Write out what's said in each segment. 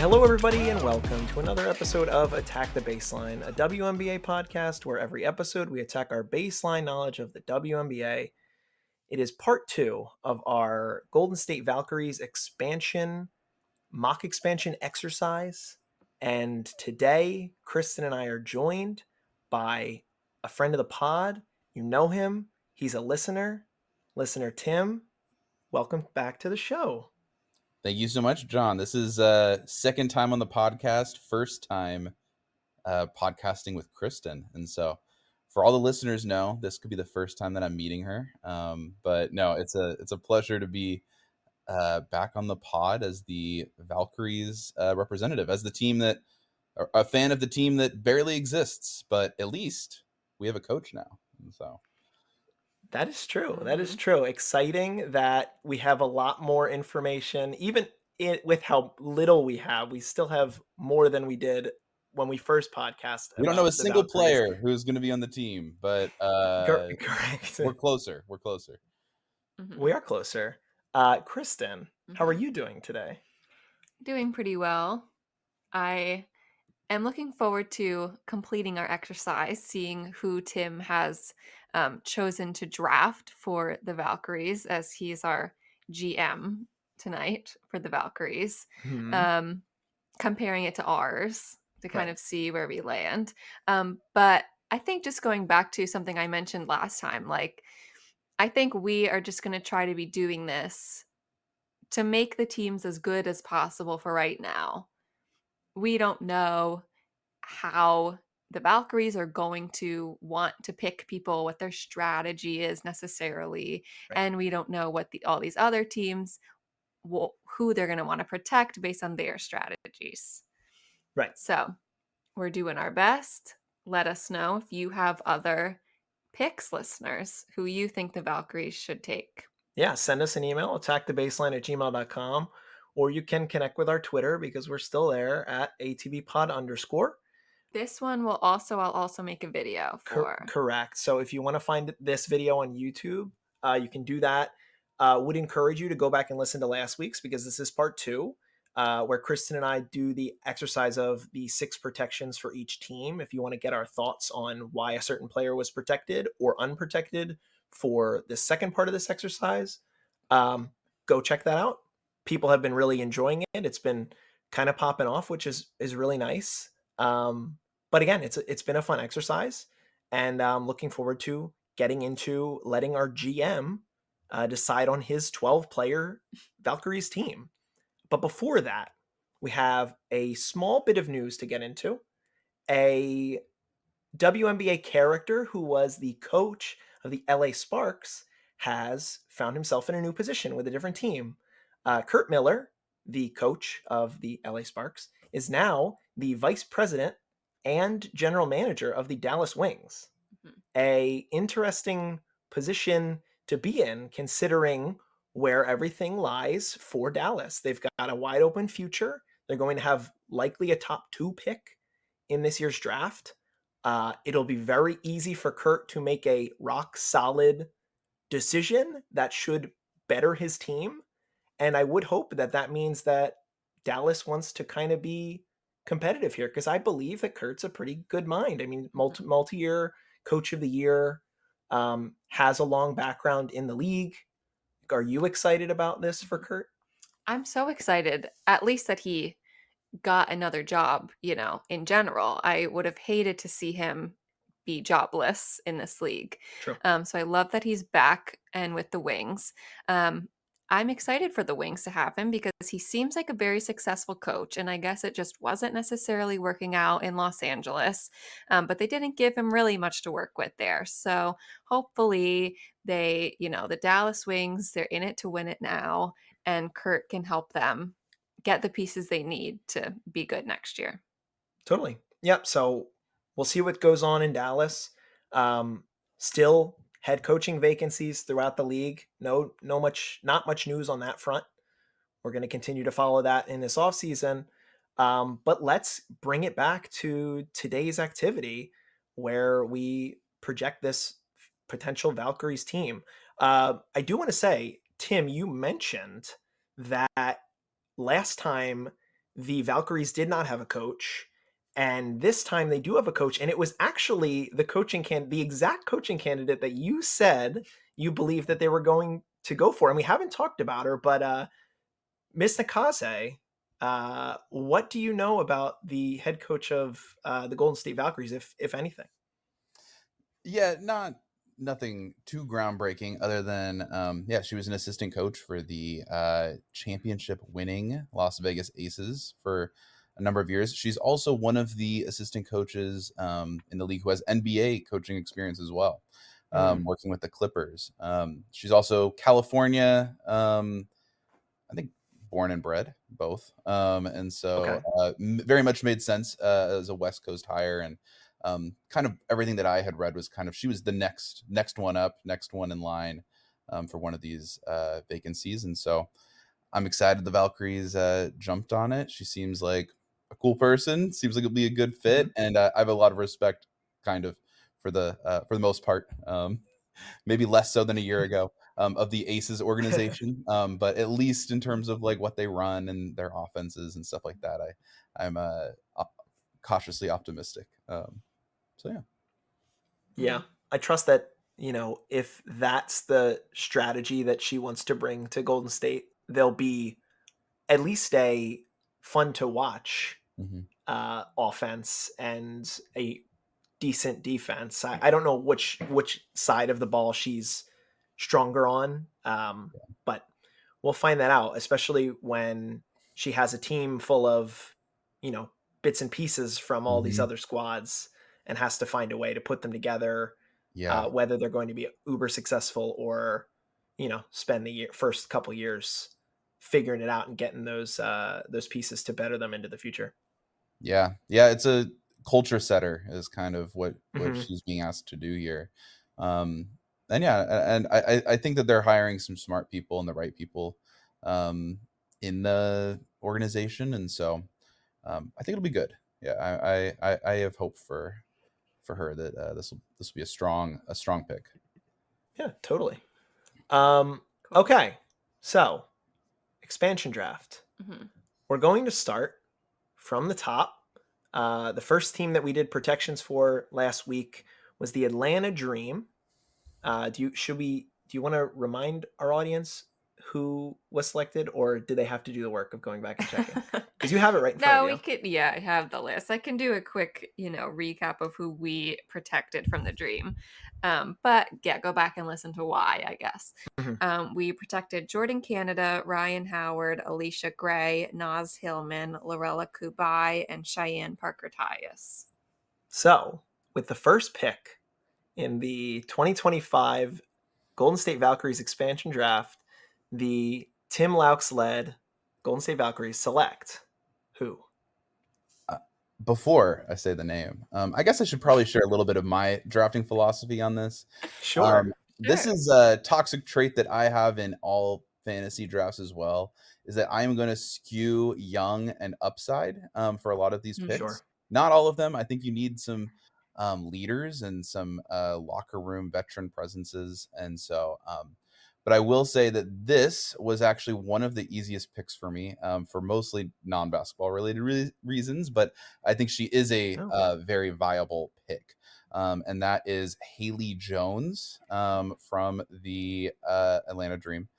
Hello, everybody, and welcome to another episode of Attack the Baseline, a WNBA podcast where every episode we attack our baseline knowledge of the WNBA. It is part 2 of our Golden State Valkyries mock expansion exercise. And today, Kristen and I are joined by a friend of the pod. You know him. He's a listener. Listener Tim, welcome back to the show. Thank you so much, John. This is second time on the podcast, first time podcasting with Kristen. And so for all the listeners know, this could be the first time that I'm meeting her. But no, it's a pleasure to be back on the pod as the Valkyries representative, as the team that, a fan of the team that barely exists, but at least we have a coach now. And so that is true. That is true. Exciting that we have a lot more information, even with how little we have. We still have more than we did when we first podcast. we don't know a about the single Valkyries. player who's going to be on the team, but Correct. we're closer. We're closer. We are closer. Kristen, how are you doing today? Doing pretty well. I am looking forward to completing our exercise, seeing who Tim has chosen to draft for the Valkyries, as he's our GM tonight for the Valkyries, comparing it to ours to kind of see where we land. But I think just going back to something I mentioned last time, I think we are just going to try to be doing this to make the teams as good as possible for right now. We don't know how the Valkyries are going to want to pick people, what their strategy is necessarily. Right. And we don't know what all these other teams, who they're going to want to protect based on their strategies. Right. So we're doing our best. Let us know if you have other picks, listeners, who you think the Valkyries should take. Yeah, send us an email, attackthebaseline@gmail.com, or you can connect with our Twitter because we're still there at ATBpod_. This one I'll also make a video for. Correct. So if you want to find this video on YouTube, you can do that. Would encourage you to go back and listen to last week's because this is part 2, where Kristen and I do the exercise of the 6 protections for each team. If you want to get our thoughts on why a certain player was protected or unprotected for the second part of this exercise, go check that out. People have been really enjoying it. It's been kind of popping off, which is really nice. But again, it's been a fun exercise, and I'm looking forward to getting into letting our GM decide on his 12-player Valkyries team. But before that, we have a small bit of news to get into. A WNBA character who was the coach of the LA Sparks has found himself in a new position with a different team. Curt Miller, the coach of the LA Sparks, is now the vice president and general manager of the Dallas Wings. A interesting position to be in, considering where everything lies for Dallas. They've got a wide open future. They're going to have likely a top 2 pick in this year's draft. It'll be very easy for Curt to make a rock solid decision that should better his team. And I would hope that means that Dallas wants to kind of be competitive here, because I believe that Curt's a pretty good mind. I mean, multi-year coach of the year, has a long background in the league. Are you excited about this for Curt? I'm so excited, at least that he got another job, in general. I would have hated to see him be jobless in this league. True. So I love that he's back and with the Wings. I'm excited for the Wings to have him because he seems like a very successful coach, and I guess it just wasn't necessarily working out in Los Angeles, but they didn't give him really much to work with there. So hopefully they, the Dallas Wings, they're in it to win it now, and Curt can help them get the pieces they need to be good next year. Totally. Yep. So we'll see what goes on in Dallas. Still head coaching vacancies throughout the league. Not much news on that front. We're going to continue to follow that in this offseason. But let's bring it back to today's activity where we project this potential Valkyries team. I do want to say, Tim, you mentioned that last time the Valkyries did not have a coach. And this time they do have a coach. And it was actually the exact coaching candidate that you said you believe that they were going to go for. And we haven't talked about her, but Miss Nakaze, what do you know about the head coach of the Golden State Valkyries, if anything? Yeah, nothing too groundbreaking other than yeah, she was an assistant coach for the championship winning Las Vegas Aces for a number of years. She's also one of the assistant coaches in the league who has NBA coaching experience as well, Mm, working with the Clippers. She's also California, I think, born and bred both, and so okay. very much made sense as a West Coast hire. And kind of everything that I had read was kind of she was the next one up, next one in line for one of these vacancies. And so I'm excited the Valkyries jumped on it. She seems like a cool person, seems like it'll be a good fit, Mhm. and I have a lot of respect kind of for the most part. Maybe less so than a year ago, of the Aces organization. But at least in terms of like what they run and their offenses and stuff like that, I'm cautiously optimistic. So yeah. Yeah, I trust that, if that's the strategy that she wants to bring to Golden State, they'll be at least a fun to watch Mhm. offense and a decent defense. I don't know which side of the ball she's stronger on, but we'll find that out, especially when she has a team full of, you know, bits and pieces from all these Mhm. other squads and has to find a way to put them together, Yeah. whether they're going to be uber successful or, spend the first couple years figuring it out and getting those pieces to better them into the future. Yeah. Yeah, it's a culture setter is kind of what Hmm. she's being asked to do here. Um, and yeah, and I think that they're hiring some smart people and the right people um, in the organization, and so I think it'll be good. Yeah, I have hope for her that this will be a strong pick. Yeah, totally. Um, Cool. okay, so expansion draft. Mhm. We're going to start from the top. The first team that we did protections for last week was the Atlanta Dream. Do you want to remind our audience who was selected, or do they have to do the work of going back and checking? Because you have it right in front of No, we you. could, yeah, I have the list. I can do a quick, recap of who we protected from the dream. But yeah, go back and listen to why, I guess. Mhm. We protected Jordan Canada, Ryan Howard, Alicia Gray, Naz Hillman, Lorella Kubai, and Cheyenne Parker Tyus. So, with the first pick in the 2025 Golden State Valkyries expansion draft, the Tim Laux led Golden State Valkyries select who? Uh, Before I say the name, I guess I should probably share a little bit of my drafting philosophy on this. Sure. This Sure. is a toxic trait that I have in all fantasy drafts as well, is that I am going to skew young and upside for a lot of these picks. Sure. Not all of them. I think you need some leaders and some locker room veteran presences, and so. But I will say that this was actually one of the easiest picks for me for mostly non-basketball related reasons. But I think she is a Oh. very viable pick. And that is Haley Jones from the Atlanta Dream.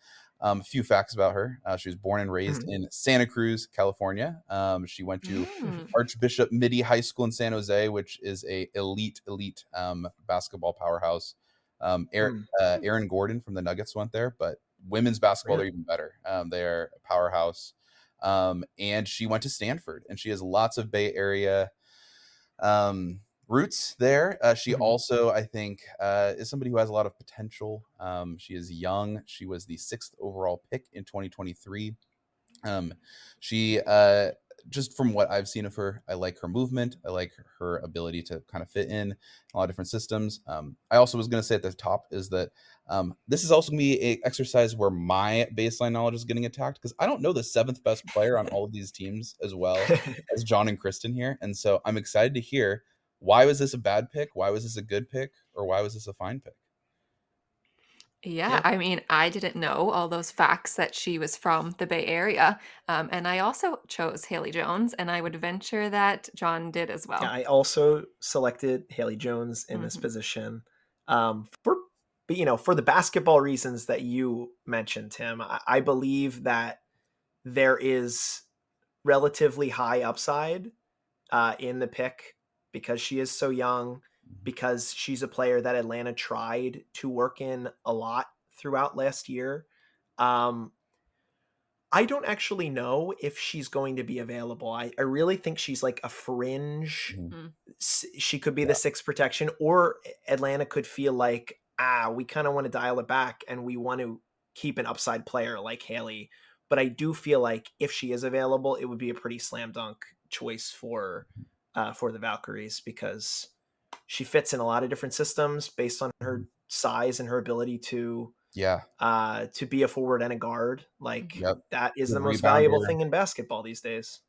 A few facts about her. She was born and raised Mhm. in Santa Cruz, California. She went to Mm. Archbishop Midi High School in San Jose, which is a elite basketball powerhouse. Mm, Aaron Gordon from the Nuggets went there, but women's basketball, they're really? even better. They are a powerhouse. And she went to Stanford, and she has lots of Bay Area roots there. She Mhm. also, I think, is somebody who has a lot of potential. She is young. She was the sixth overall pick in 2023. She just from what I've seen of her, I like her movement. I like her ability to kind of fit in a lot of different systems. I also was going to say at the top is that this is also going to be a exercise where my baseline knowledge is getting attacked because I don't know the seventh best player on all of these teams as well as John and Kristen here, and so I'm excited to hear why was this a bad pick, why was this a good pick, or why was this a fine pick. Yeah, Yeah. I mean, I didn't know all those facts that she was from the Bay Area. And I also chose Haley Jones, and I would venture that John did as Yeah, well. I also selected Haley Jones in this Hmm. position for, but, for the basketball reasons that you mentioned, Tim. I believe that there is relatively high upside in the pick because she is so young, because she's a player that Atlanta tried to work in a lot throughout last year. Um, I don't actually know if she's going to be available. I really think she's like a fringe. Mhm. Mm. She could be the Yeah. sixth protection, or Atlanta could feel like, we kind of want to dial it back and we want to keep an upside player like Haley. But I do feel like if she is available, it would be a pretty slam dunk choice for the Valkyries because she fits in a lot of different systems based on her Mhm. size and her ability Yeah. to be a forward and a guard. Like Mhm. Yep. that is Good the most valuable rebounder. thing in basketball these days.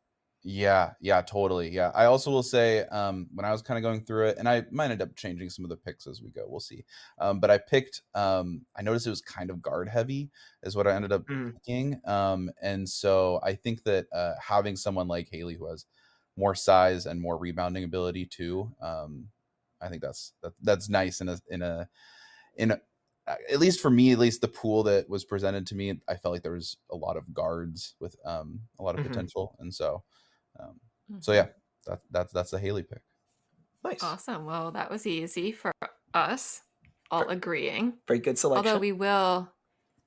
Yeah, yeah, totally. Yeah. I also will say, when I was kind of going through it, and I might end up changing some of the picks as we go. We'll see. But I picked, I noticed it was kind of guard heavy, is what I ended up Mm, picking. And so I think that having someone like Haley who has more size and more rebounding ability too, I think that's nice in a at least for me, at least the pool that was presented to me, I felt like there was a lot of guards with a lot of mhm. potential, and um, so Mhm. yeah, that's a Haley pick. Nice. Awesome. Well, that was easy for us, all agreeing. Very good Although selection. we will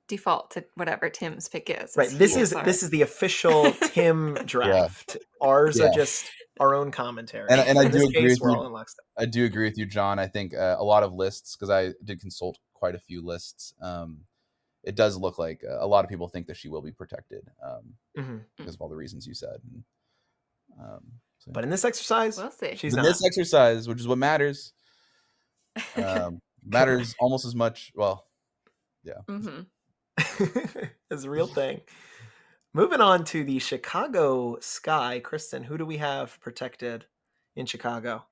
default to whatever Tim's pick is, as Right. he This Cool. is is our. this is the official Tim Yeah, draft. Ours are yeah, just our own and commentary. and I In this do agree case, with we're you. all in lockstep. I do agree with you, John. I think a lot of lists, because I did consult quite a few lists. It does look like a lot of people think that she will be protected, Mhm. Mm, because of all the reasons you said. And, so But in this exercise, we'll see. she's in not. this exercise, which is what matters, matters Correct. almost as much. Well, yeah. Hmm. It's a real thing. Moving on to the Chicago Sky. Kristen, who do we have protected in Chicago?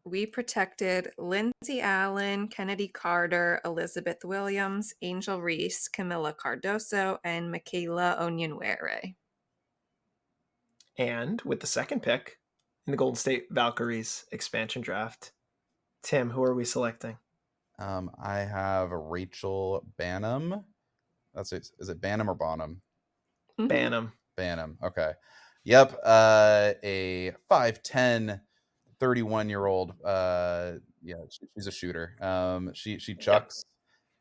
We protected Lindsay Allen, Kennedy Carter, Elizabeth Williams, Angel Reese, Camila Cardoso, and Michaela Onyenwere. And with the second pick in the Golden State Valkyries expansion draft, Tim, who are we selecting? I have Rachel Banham. That's it. Is it Banham or Bonham? Hmm. Banham. Banham. Okay. Yep. A 5'10", 31-year-old. Yeah, she's a shooter. She Yep. chucks,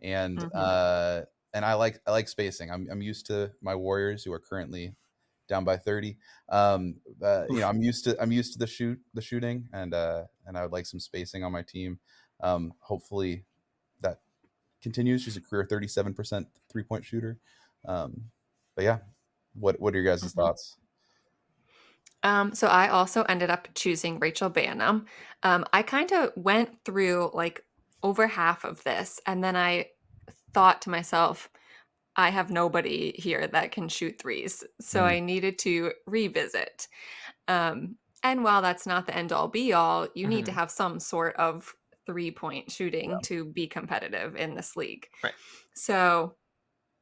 and Hmm. uh, and I like spacing. I'm used to my Warriors who are currently down by 30. Oof. I'm used to the shooting, and I would like some spacing on my team. Hopefully that continues. She's a career 37% 3-point shooter. But yeah, what are your guys' Hmm. thoughts? So I also ended up choosing Rachel Banham. I kind of went through like over half of this, and then I thought to myself, I have nobody here that can shoot threes. So Mm, I needed to revisit. And while that's not the end all be all, you need to Mhm. have some sort of 3-point shooting yeah. to be competitive in this league. Right. So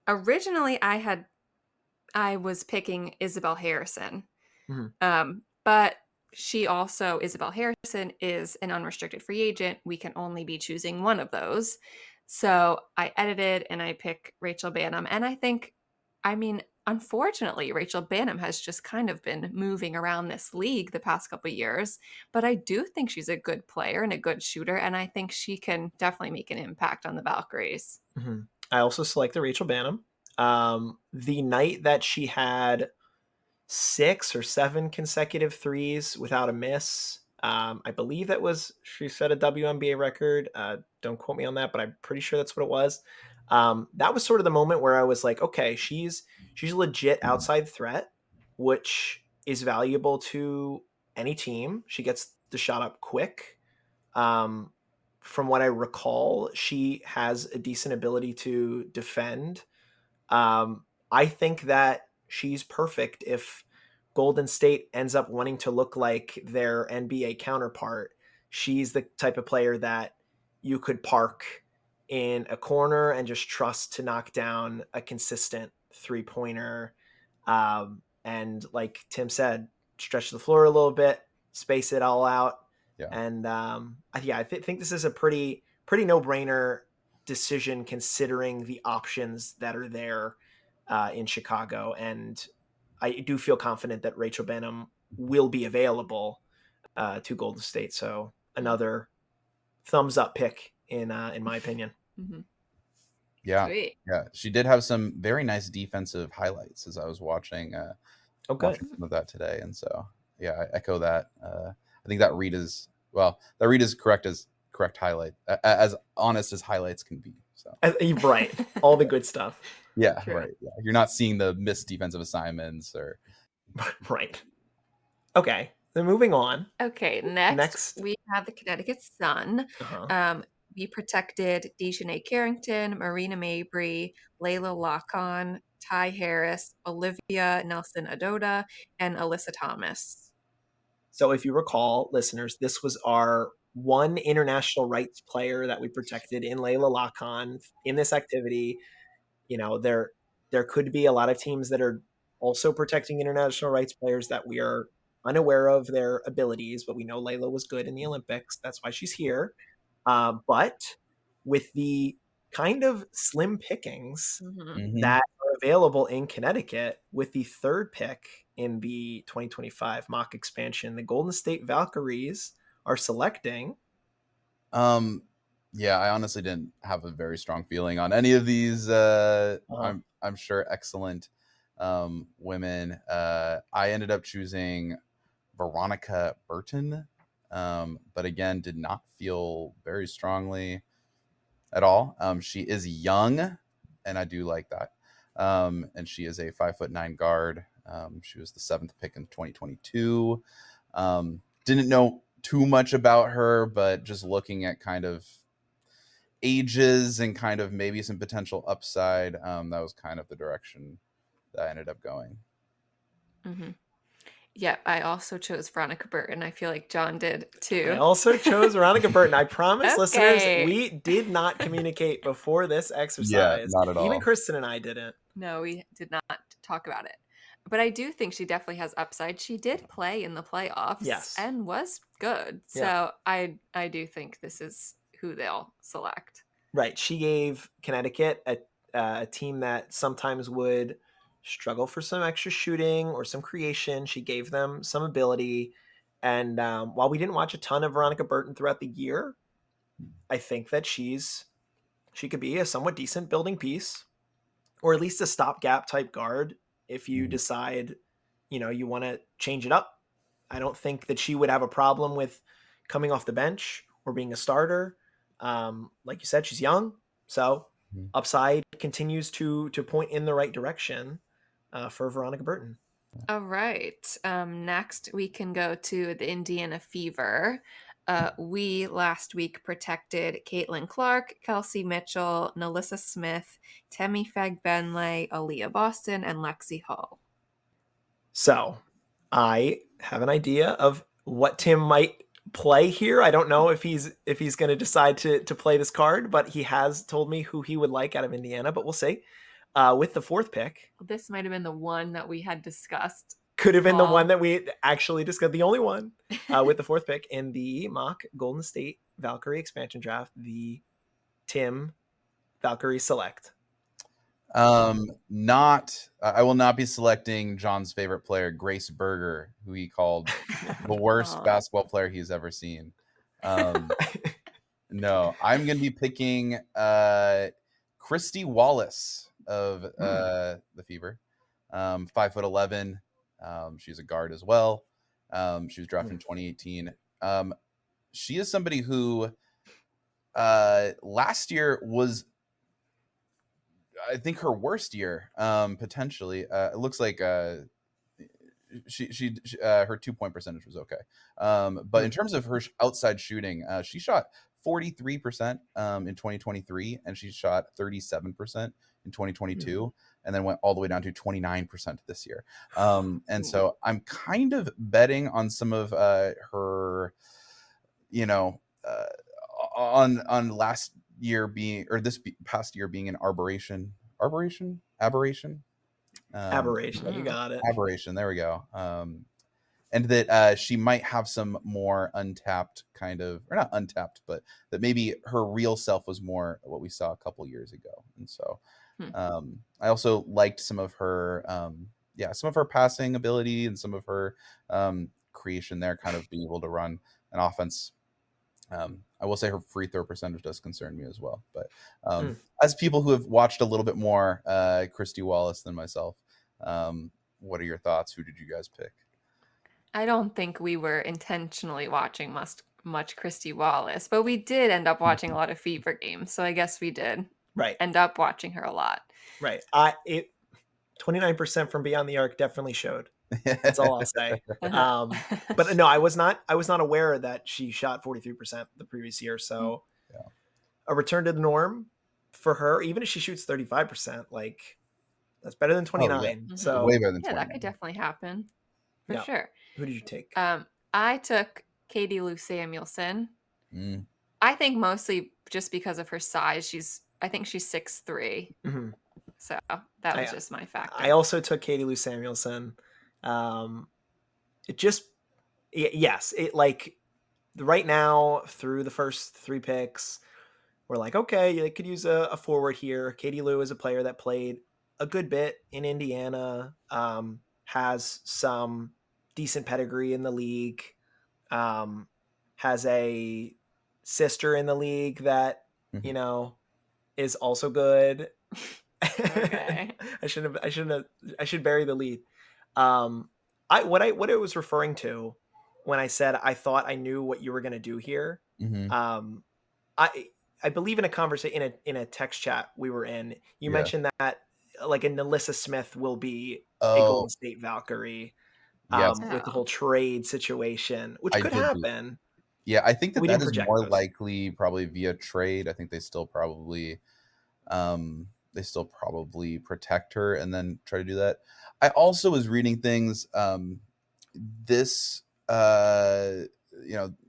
originally I was picking Isabel Harrison. Mhm. But she also, Isabel Harrison, is an unrestricted free agent. We can only be choosing one of those. So I edited and I pick Rachel Banham. And I think, I mean, unfortunately, Rachel Banham has just kind of been moving around this league the past couple of years. But I do think she's a good player and a good shooter. And I think she can definitely make an impact on the Valkyries. Mhm. I also selected Rachel Banham. The night that she had 6 or 7 consecutive threes without a miss. I believe that was she set a WNBA record. Don't quote me on that, but I'm pretty sure that's what it was. That was sort of the moment where I was like, okay, she's a legit outside threat, which is valuable to any team. She gets the shot up quick. Um, from what I recall, she has a decent ability to defend. I think that she's perfect if Golden State ends up wanting to look like their NBA counterpart. She's the type of player that you could park in a corner and just trust to knock down a consistent 3-pointer. And like Tim said, stretch the floor a little bit, space it all out. Yeah. And I think this is a pretty no-brainer decision considering the options that are there in Chicago. And I do feel confident that Rachel Benham will be available to Golden State. So another thumbs up pick in my opinion. Mm-hmm. Yeah. Sweet. Yeah. She did have some very nice defensive highlights as I was watching watching some of that today. And so, yeah, I echo that. I think that read is correct highlight, as honest as highlights can be. So right. All the good stuff. Yeah, True. right. Yeah. You're not seeing the missed defensive assignments or right. Okay. Then moving on. Okay, next we have the Connecticut Sun. We protected Dejanay Carrington, Marina Mabry, Layla Lockhon, Ty Harris, Olivia Nelson Adoda, and Alyssa Thomas. So if you recall, listeners, this was our one international rights player that we protected in Layla Lockhon in this activity. You know, there could be a lot of teams that are also protecting international rights players that we are unaware of their abilities, but we know Layla was good in the Olympics. That's why she's here. But with the kind of slim pickings that are available in Connecticut, with the third pick in the 2025 mock expansion, the Golden State Valkyries are selecting. Yeah, I honestly didn't have a very strong feeling on any of these. I'm sure excellent women. I ended up choosing Veronica Burton, but again, did not feel very strongly at all. She is young, and I do like that. And she is a 5'9" guard. She was the 7th pick in 2022. Didn't know too much about her, but just looking at kind of ages and kind of maybe some potential upside, that was kind of the direction that I ended up going. Yeah, I also chose Veronica Burton. I feel like John did too. I also chose Veronica Burton. I promise, listeners, we did not communicate before this exercise. Yeah, not at all. Even Kristen and I didn't. No, we did not talk about it. But I do think she definitely has upside. She did play in the playoffs, yes, and was good. So I do think this is who they'll select. Right. She gave Connecticut a team that sometimes would struggle for some extra shooting or some creation. She gave them some ability. And while we didn't watch a ton of Veronica Burton throughout the year, I think that she could be a somewhat decent building piece, or at least a stopgap type guard if you decide, you want to change it up. I don't think that she would have a problem with coming off the bench or being a starter. Like you said, she's young, so upside continues to point in the right direction for Veronica Burton. All right. Next, we can go to the Indiana Fever. We last week protected Caitlin Clark, Kelsey Mitchell, Nalissa Smith, Temi Fagbenle, Aaliyah Boston, and Lexi Hull. So I have an idea of what Tim might play here. I don't know if he's going to decide to play this card, but he has told me who he would like out of Indiana, but we'll see. With the 4th pick. This might have been the one that we had discussed. Could have been the one that we actually discussed, the only one. With the 4th pick in the mock Golden State Valkyrie expansion draft, the Tim Valkyrie select. I will not be selecting John's favorite player, Grace Berger, who he called the worst basketball player he's ever seen. No, I'm going to be picking Christy Wallace of the Fever. 5'11". She's a guard as well. She was drafted in 2018. She is somebody who last year was, I think, her worst year, potentially. It looks like she her 2-point percentage was okay. But in terms of her outside shooting, she shot 43% in 2023, and she shot 37% in 2022, and then went all the way down to 29% this year. And so I'm kind of betting on some of her, on last year being, or this past year being an aberration. Aberration. You Mm. got it. Aberration. There we go. And that she might have some more untapped kind of, or not untapped, but that maybe her real self was more what we saw a couple years ago. And so Hmm. I also liked some of her, some of her passing ability and some of her creation there, kind of being able to run an offense. I will say her free throw percentage does concern me as well. But Mm. as people who have watched a little bit more Christy Wallace than myself, what are your thoughts? Who did you guys pick? I don't think we were intentionally watching much Christy Wallace, but we did end up watching a lot of Fever games, so I guess we did Right. end up watching her a lot. Right. 29% from Beyond the Arc definitely showed. That's all I'll say. But no, I was not aware that she shot 43% the previous year. So Yeah. a return to the norm for her, even if she shoots 35%, like that's better than 29. Mhm. So Way better than Yeah, 20. that could definitely happen for Yeah. sure. Who did you take? I took Katie Lou Samuelson. Mm. I think mostly just because of her size. I think she's 6'3". Mhm. So that was just my factor. I also took Katie Lou Samuelson. It just, yes, it like right now through the first 3 picks, we're like, okay, they could use a forward here. Katie Lou is a player that played a good bit in Indiana, has some decent pedigree in the league, has a sister in the league that, you know, is also good. Okay. I should bury the lead. What I was referring to when I said I thought I knew what you were going to do here. Mm-hmm. I believe in a conversation in a text chat we were in, you Yeah. mentioned that like a Nalissa Smith will be a Oh, Golden State Valkyrie, yes. with the Oh. whole trade situation, which I could did do. happen. Yeah, I think We that didn't is project more those. likely probably via trade. I think they still probably protect her and then try to do that. I also was reading things this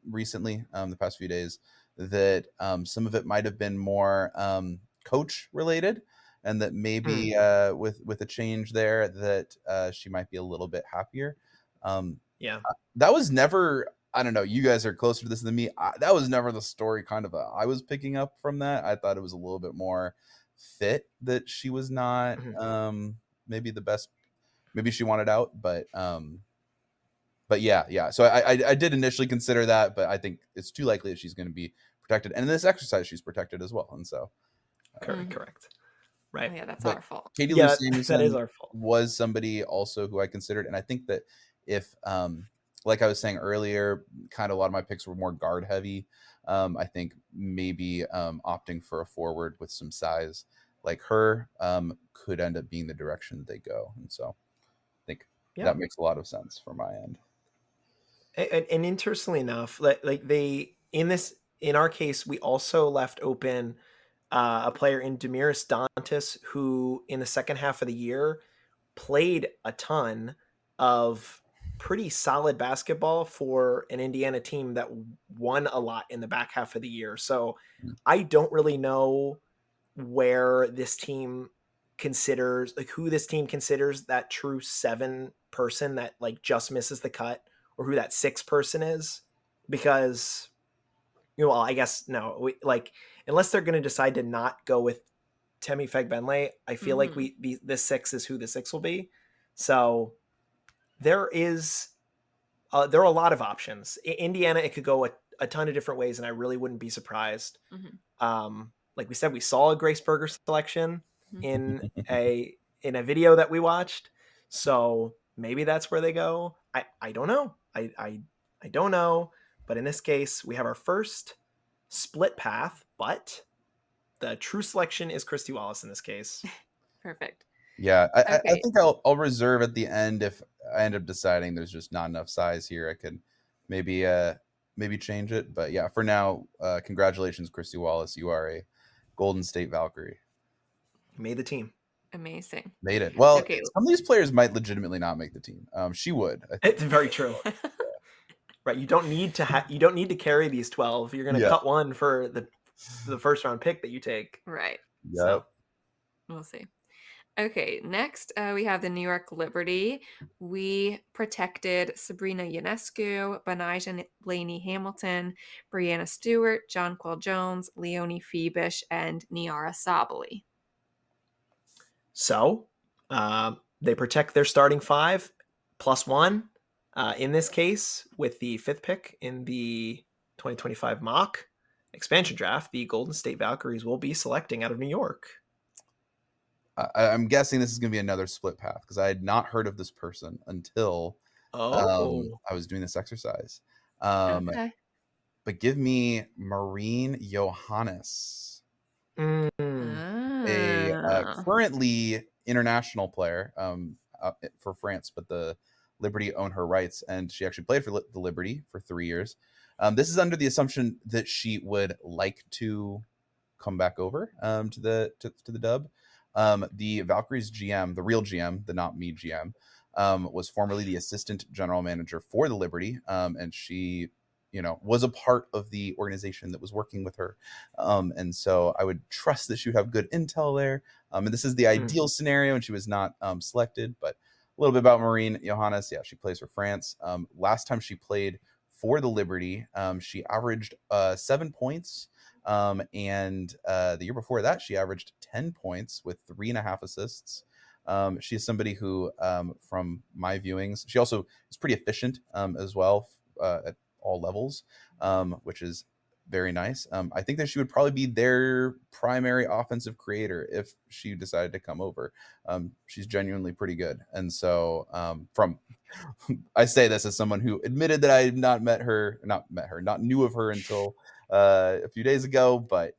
recently, the past few days, that some of it might have been more coach related, and that maybe with a change there that she might be a little bit happier. Yeah. That was never, I don't know, you guys are closer to this than me. That was never the story kind of I was picking up from that. I thought it was a little bit more fit that she was not maybe the best, maybe she wanted out, but yeah. So I did initially consider that, but I think it's too likely that she's going to be protected. And in this exercise, she's protected as well. And so correct. Right. Oh, yeah, that's but our fault. Katie Lou Yeah, that is Samuelson our fault. was somebody also who I considered, and I think that if like I was saying earlier, kind of a lot of my picks were more guard heavy. I think maybe opting for a forward with some size like her could end up being the direction that they go. And so I think that makes a lot of sense from my end. And interestingly enough, like they in our case, we also left open a player in Demiris Dantas, who in the second half of the year played a ton of pretty solid basketball for an Indiana team that won a lot in the back half of the year. So I don't really know where this team considers, like who this team considers that true 7 person that like just misses the cut, or who that 6 person is, because well, I guess no, like unless they're going to decide to not go with Temi Fegbenle, I feel like this 6 is who the 6 will be. So there are a lot of options. Indiana, it could go a ton of different ways, and I really wouldn't be surprised. Like we said, we saw a Grace Berger selection in a video that we watched, so maybe that's where they go. I don't know. I don't know. But in this case, we have our first split path, but the true selection is Christy Wallace in this case. Perfect. Yeah, I Okay. think I'll reserve at the end if I end up deciding there's just not enough size here. I could maybe change it, but yeah, for now, congratulations, Christy Wallace. You are a Golden State Valkyrie. Made the team. Amazing. Made it. Well, Okay. some of these players might legitimately not make the team. She would. I think. It's very true. Right, you don't need to carry these 12. You're going to cut one for the first round pick that you take. Right. So Yep. we'll see. Okay, next we have the New York Liberty. We protected Sabrina Ionescu, Benijah Blaney Hamilton, Brianna Stewart, Jonquil Jones, Leonie Phoebish, and Niara Sabali. So they protect their starting 5 +1. In this case, with the 5th pick in the 2025 mock expansion draft, the Golden State Valkyries will be selecting out of New York. I'm guessing this is going to be another split path because I had not heard of this person until Oh. I was doing this exercise. Okay. But give me Marine Johannes, a Ah. currently international player for France, but the Liberty own her rights, and she actually played for the Liberty for 3 years. This is under the assumption that she would like to come back over to the Dub. The Valkyries GM, the real GM, the not me GM, was formerly the assistant general manager for the Liberty, and she, was a part of the organization that was working with her, and so I would trust that she would have good intel there. And this is the ideal scenario, and she was not selected. But a little bit about Marine Johannes. Yeah, she plays for France. Last time she played for the Liberty, she averaged 7 points. And the year before that, she averaged 10 points with 3.5 assists. She's somebody who, from my viewings, she also is pretty efficient as well at all levels, which is very nice. I think that she would probably be their primary offensive creator if she decided to come over. She's genuinely pretty good. And so I say this as someone who admitted that I had not knew of her until a few days ago, but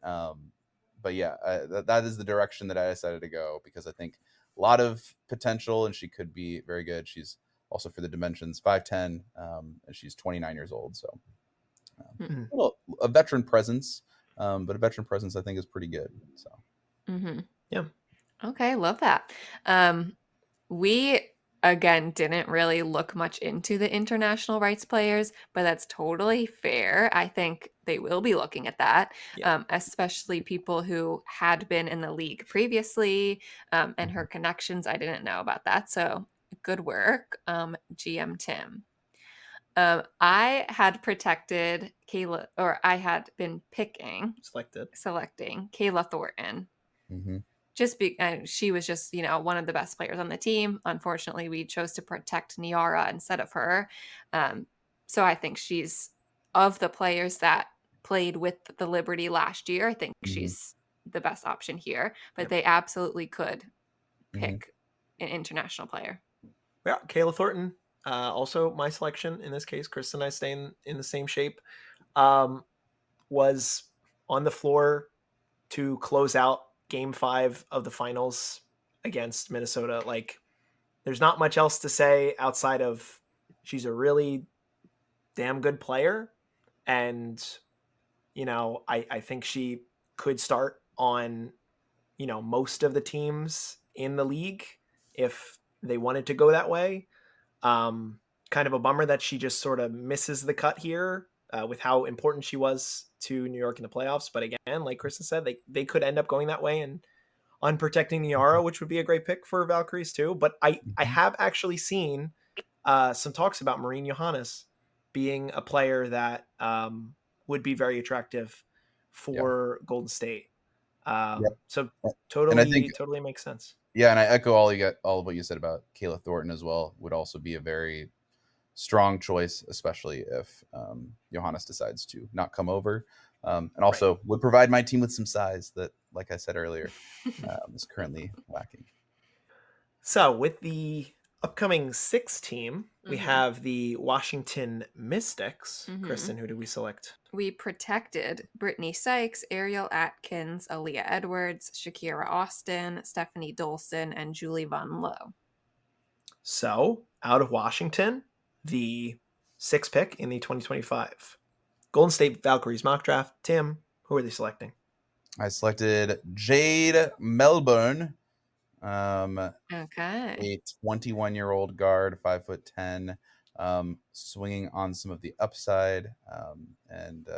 yeah, that is the direction that I decided to go because I think a lot of potential and she could be very good. She's also for the dimensions 5'10", and she's 29 years old, so a veteran presence, but a veteran presence I think is pretty good. So Yeah. Okay, love that. We again didn't really look much into the international rights players, but that's totally fair. I think they will be looking at that, Yeah. especially people who had been in the league previously, and her connections. I didn't know about that, so good work, GM Tim. I had protected Kayla, or I had been selecting Kayla Thornton. She was just one of the best players on the team. Unfortunately, we chose to protect Niara instead of her. So I think she's, of the players that played with the Liberty last year, I think she's the best option here. But they absolutely could pick an international player. Yeah, Kayla Thornton, also my selection in this case. Kristen and I staying in the same shape. Was on the floor to close out Game 5 of the finals against Minnesota. Like, there's not much else to say outside of she's a really damn good player, and I think she could start on most of the teams in the league if they wanted to go that way. Kind of a bummer that she just sort of misses the cut here with how important she was to New York in the playoffs. But again, like Kristen said, they could end up going that way and unprotecting Niara, which would be a great pick for Valkyries too. But I have actually seen some talks about Marine Johannes being a player that would be very attractive yeah, for Golden State. yep. So And I think totally makes sense. yeah, and I echo all of what you said about Kayla Thornton as well. Would also be a very strong choice, especially if Johannes decides to not come over, and Right. also would provide my team with some size that, like I said earlier, is currently lacking. So with the upcoming 6 team, we Mm-hmm. have the Washington Mystics. Mm-hmm. Kristen, who did we select? We protected Brittany Sykes, Ariel Atkins, Aaliyah Edwards, Shakira Austin, Stephanie Dolson, and Julie Von Lowe. So out of Washington, the 6th pick in the 2025 Golden State Valkyries mock draft. Tim, who are they selecting? I selected Jade Melbourne, Okay. a 21-year-old guard, 5'10", swinging on some of the upside, and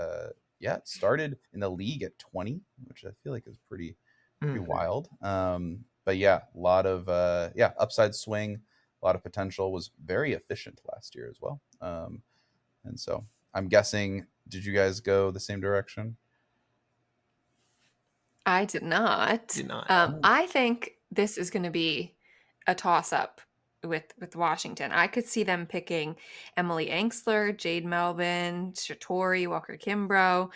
yeah, started in the league at 20, which I feel like is pretty Mm. wild. But yeah, a lot of upside swing, a lot of potential. Was very efficient last year as well. And so I'm guessing, did you guys go the same direction? I did not. Did not. Oh. I think this is going to be a toss-up with Washington. I could see them picking Emily Angsler, Jade Melvin, Shatori, Walker Kimbrough.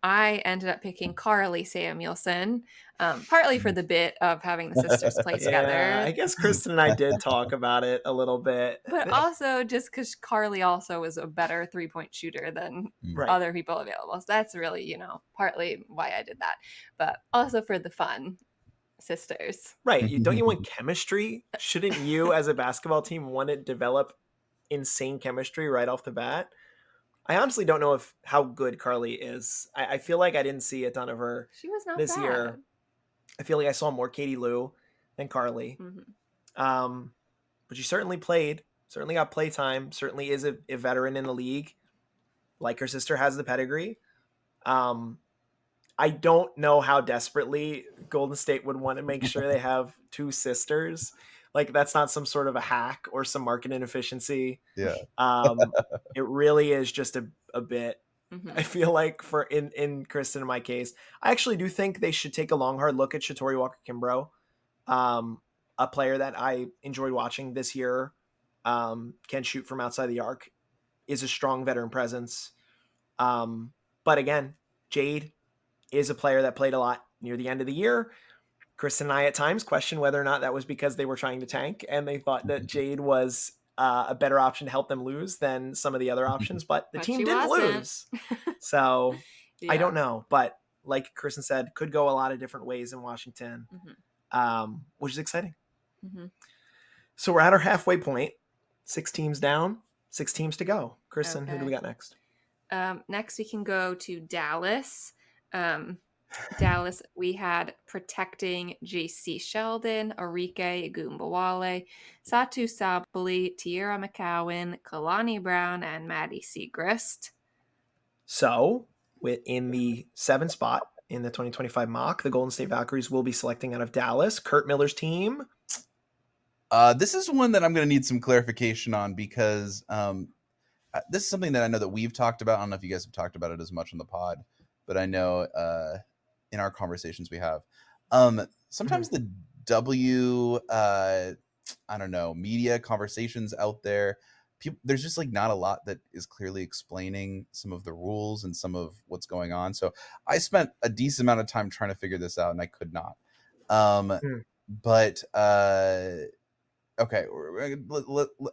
I ended up picking Carly Samuelson, partly for the bit of having the sisters play Yeah, I together, guess Kristen and I did talk about it a little bit. but also just because Carly also was a better three-point shooter than Mm. Right. other people available. So that's really, partly why I did that, but also for the fun. Sisters. Right. Don't you want chemistry? Shouldn't you, as a basketball team, want to develop insane chemistry right off the bat? I honestly don't know how good Carly is. I feel like I didn't see a ton of her She was not this year. bad. I feel like I saw more Katie Lou than Carly. Mhm. But she certainly played, certainly got play time, certainly is a veteran in the league. Like her sister has the pedigree. I don't know how desperately Golden State would want to make sure they have two sisters. Like that's not some sort of a hack or some market inefficiency. Yeah. It really is just a bit. I Mhm. feel like for in Kristen in my case, I actually do think they should take a long hard look at Shatori Walker Kimbrough, a player that I enjoyed watching this year. Can shoot from outside the arc, is a strong veteran presence. But again, Jade is a player that played a lot near the end of the year. Kristen and I at times question whether or not that was because they were trying to tank and they thought that Jade was a better option to help them lose than some of the other options, but the But team she didn't wasn't. lose. So I Yeah. don't know, but like Kristen said, could go a lot of different ways in Washington, which is exciting. Mhm. So we're at our halfway point. 6 teams down, 6 teams to go. Kristen, who do we Okay. got next? Next we can go to Dallas. Dallas, we had protecting JC Sheldon, Arike Gumbawale, Satu Sabali, Tierra McCowan, Kalani Brown, and Maddie Segrist. So, in the 7th spot in the 2025 mock, the Golden State Valkyries will be selecting out of Dallas, Curt Miller's team. This is one that I'm going to need some clarification on because this is something that I know that we've talked about. I don't know if you guys have talked about it as much on the pod, but I know in our conversations we have. Sometimes the I don't know, media conversations out there, there's just like not a lot that is clearly explaining some of the rules and some of what's going on. So I spent a decent amount of time trying to figure this out and I could not. But okay,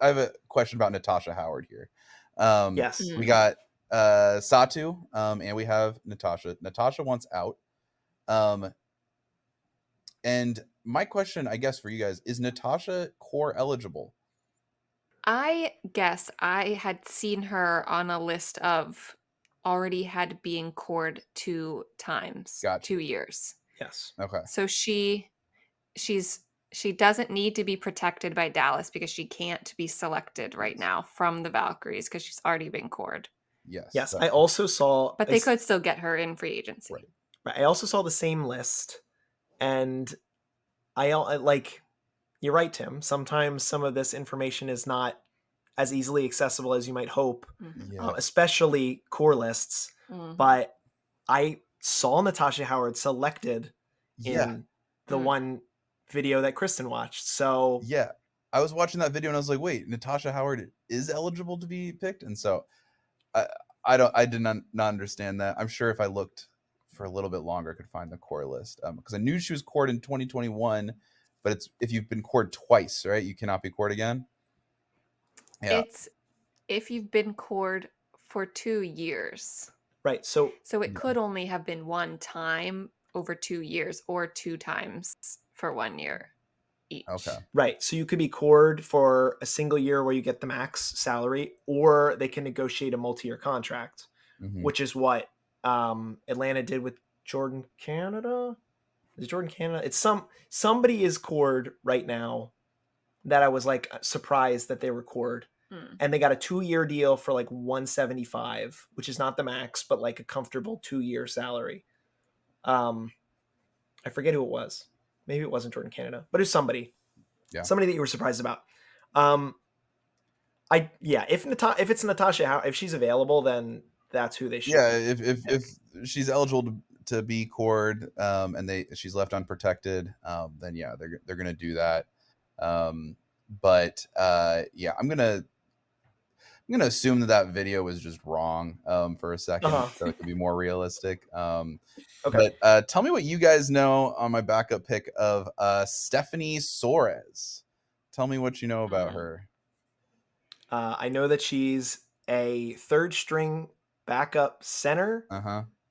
I have a question about Natasha Howard here. Yes. We got Satu, and we have Natasha. Natasha wants out. And my question, I guess, for you guys is Natasha core eligible? I guess I had seen her on a list of already had being cored 2 times, Gotcha. 2 years. Yes. Okay. So she doesn't need to be protected by Dallas because she can't be selected right now from the Valkyries because she's already been cored. Yes. Yes. I also saw, But they could still get her in free agency. Right. I also saw the same list, and I like. You're right, Tim. Sometimes some of this information is not as easily accessible as you might hope, especially core lists. But I saw Natasha Howard selected in the one video that Kristen watched. So yeah, I was watching that video and I was like, wait, Natasha Howard is eligible to be picked? And so I did not understand that. I'm sure if I looked for a little bit longer, I could find the core list because I knew she was cored in 2021, but it's if you've been cored twice, right? You cannot be cored again. Yeah. It's if you've been cored for 2 years. Right. So it could only have been one time over 2 years or 2 times for 1 year each. Okay. Right. So you could be cored for a single year where you get the max salary, or they can negotiate a multi-year contract, which is what Atlanta did with Jordan Canada. Is it Jordan Canada? It's somebody is cored right now that I was like surprised that they were cored. and they got a 2-year deal for like 175, which is not the max, but like a comfortable 2-year salary. I forget who it was. Maybe it wasn't Jordan Canada, but it's somebody. Yeah. Somebody that you were surprised about. If it's Natasha, if she's available, then that's who they should. Yeah, if she's eligible to be cored, and she's left unprotected, then yeah, they're gonna do that. But yeah, I'm gonna assume that video was just wrong for a second, so it could be more realistic. Okay. But tell me what you guys know on my backup pick of Stephanie Soares. Tell me what you know about her. I know that she's a third string backup center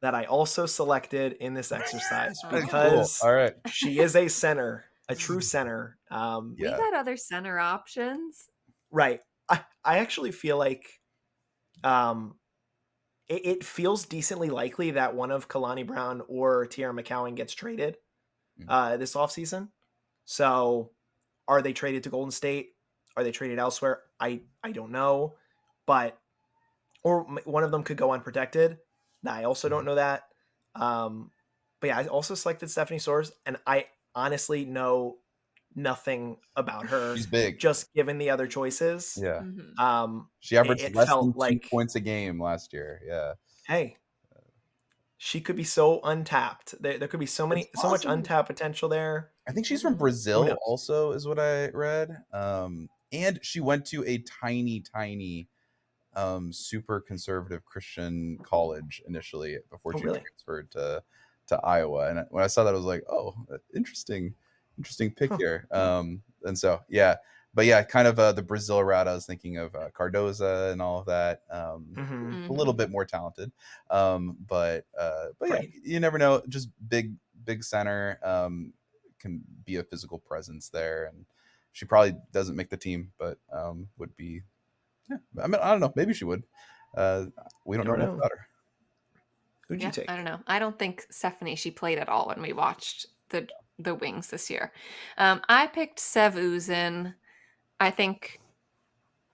that I also selected in this exercise because cool. All right. she is a center, a true center. We got other center options. Right. I actually feel like it feels decently likely that one of Kalani Brown or Tiara McCowan gets traded this offseason. So are they traded to Golden State? Are they traded elsewhere? I don't know. But or one of them could go unprotected. I also don't know that. But yeah, I also selected Stephanie Soares, and I honestly know nothing about her. She's big. Just given the other choices. Yeah. She averaged less than 2 points a game last year. Yeah. Hey, she could be so untapped. There could be so much untapped potential there. I think she's from Brazil also, is what I read. And she went to a tiny, super conservative Christian college initially before she transferred to Iowa. And when I saw that, I was like, oh, interesting pick here. And so, yeah. But yeah, kind of the Brazil route. I was thinking of Cardoza and all of that. A little bit more talented. But yeah, you never know. Just big center can be a physical presence there. And she probably doesn't make the team, but would be. Yeah, I mean, I don't know. Maybe she would. We don't know enough about her. Who'd you take? I don't know. I don't think Stephanie, she played at all when we watched the Wings this year. I picked Sev Uzin. I think,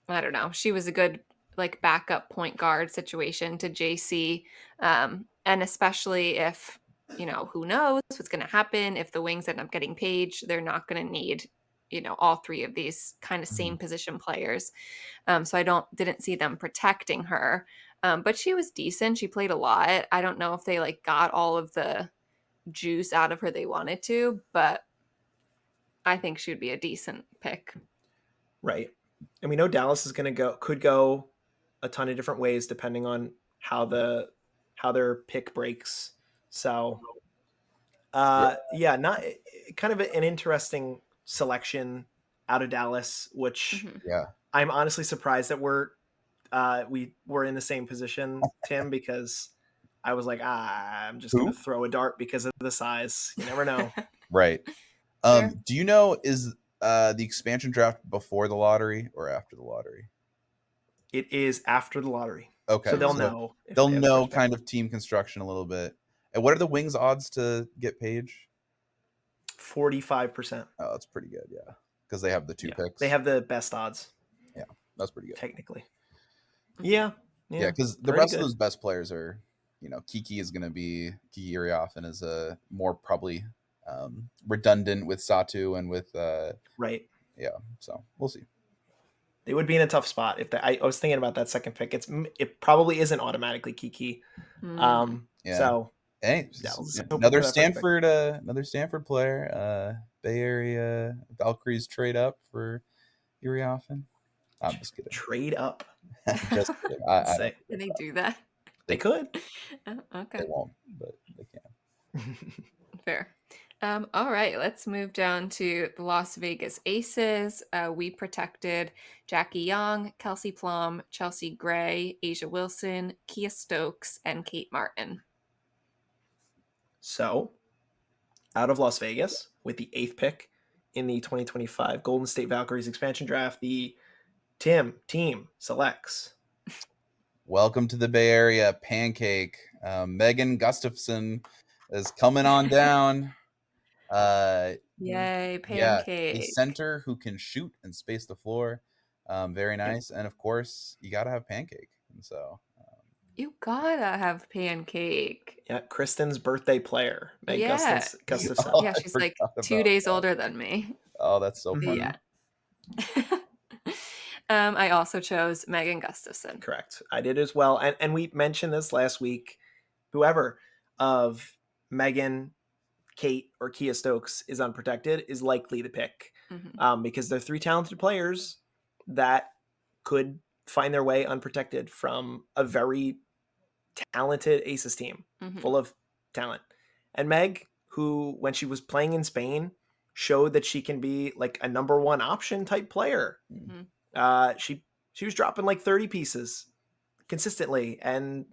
I don't know, she was a good like backup point guard situation to JC. And especially if, who knows what's going to happen if the Wings end up getting Paige, they're not going to need, all three of these kind of same position players. So I didn't see them protecting her. But she was decent. She played a lot. I don't know if they like got all of the juice out of her they wanted to, but I think she would be a decent pick. Right. And we know Dallas is could go a ton of different ways depending on how their pick breaks. So yeah, not kind of an interesting selection out of Dallas, which I'm honestly surprised that we were in the same position, Tim, because I was like, I'm just going to throw a dart because of the size. You never know. Right. Do you know, is the expansion draft before the lottery or after the lottery? It is after the lottery. Okay. So they'll know. They'll know kind of team construction a little bit. And what are the Wings odds to get Paige? 45%. Oh, that's pretty good. Yeah. Because they have the two picks. They have the best odds. Yeah. That's pretty good. Technically. Yeah. Yeah. Because the rest of those best players are, Kiki Iriafen is a more probably redundant with Satu and with right. Yeah. So we'll see. They would be in a tough spot if I was thinking about that second pick. It probably isn't automatically Kiki. So hey, another Stanford player, Bay Area Valkyries trade up for Iriafen. I'm just kidding. Trade up. Just kidding. Can they do that? They could. Oh, okay. They won't, but they can. Fair. All right, let's move down to the Las Vegas Aces. We protected Jackie Young, Kelsey Plum, Chelsea Gray, Asia Wilson, Kia Stokes, and Kate Martin. So, out of Las Vegas, with the 8th pick in the 2025 Golden State Valkyries expansion draft, the team selects. Welcome to the Bay Area, Pancake. Megan Gustafson is coming on down. Yay, Pancake. Yeah, a center who can shoot and space the floor. Very Yeah, nice. And of course, you got to have pancake. And so, You gotta have pancake. yeah. Kristen's birthday player, Meg Yeah. Gustafson. oh, Yeah, I she's like forgot 2 about days that. older than me. Oh, that's so Mhm. Yeah. funny. I also chose Megan Gustafson. Correct. I did as well. And we mentioned this last week. Whoever of Megan, Kate, or Kia Stokes is unprotected is likely the pick, Mhm. because they're three talented players that could find their way unprotected from a very talented Aces team Mhm. full of talent. And Meg, who when she was playing in Spain, showed that she can be like a number one option type player. Mhm. She was dropping like 30 pieces consistently, and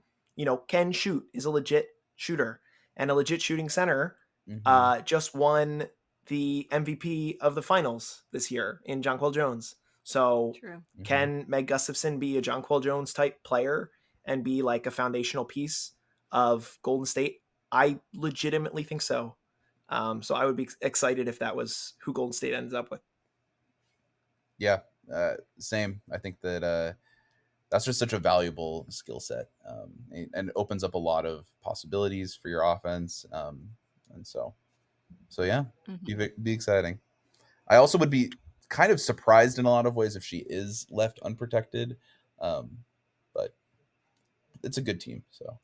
can shoot, is a legit shooter and a legit shooting center. Hmm. Just won the MVP of the finals this year in Jonquel Jones. So True. Hmm. can Meg Gustafson be a Jonquel Jones type player and be like a foundational piece of Golden State? I legitimately think so. So I would be excited if that was who Golden State ends up with. Yeah. Same. I think that that's just such a valuable skill set, and it opens up a lot of possibilities for your offense. And so yeah, Mhm. be exciting. I also would be kind of surprised in a lot of ways if she is left unprotected, um, but it's a good team. So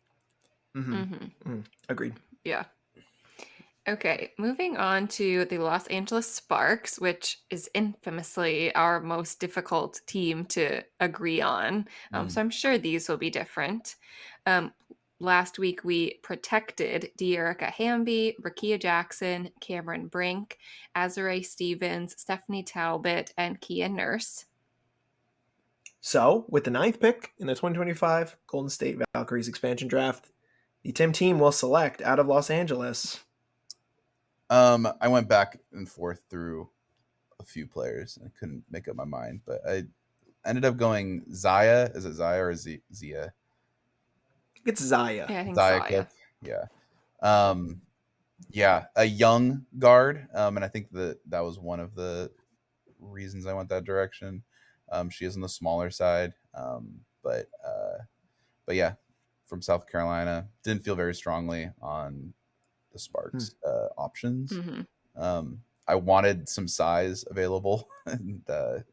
Mm-hmm. Mhm. Agreed. Yeah. Okay, moving on to the Los Angeles Sparks, which is infamously our most difficult team to agree on. So mm, I'm sure these will be different. Um, Last week we protected De'Erica Hamby, Rakia Jackson, Cameron Brink, Azare Stevens, Stephanie Talbot, and Kia Nurse. So, with the ninth pick in the 2025 Golden State Valkyries expansion draft, the Tim team will select out of Los Angeles. I went back and forth through a few players and I couldn't make up my mind, but I ended up going Zaya. Is it Zaya or Zia? It's Zaya. Yeah, I think Zaya Zaya. Cook. Yeah. Um, yeah, a young guard. And I think that was one of the reasons I went that direction. She is on the smaller side. But yeah, from South Carolina. Didn't feel very strongly on the Hmm. Sparks options. Hmm. I wanted some size available and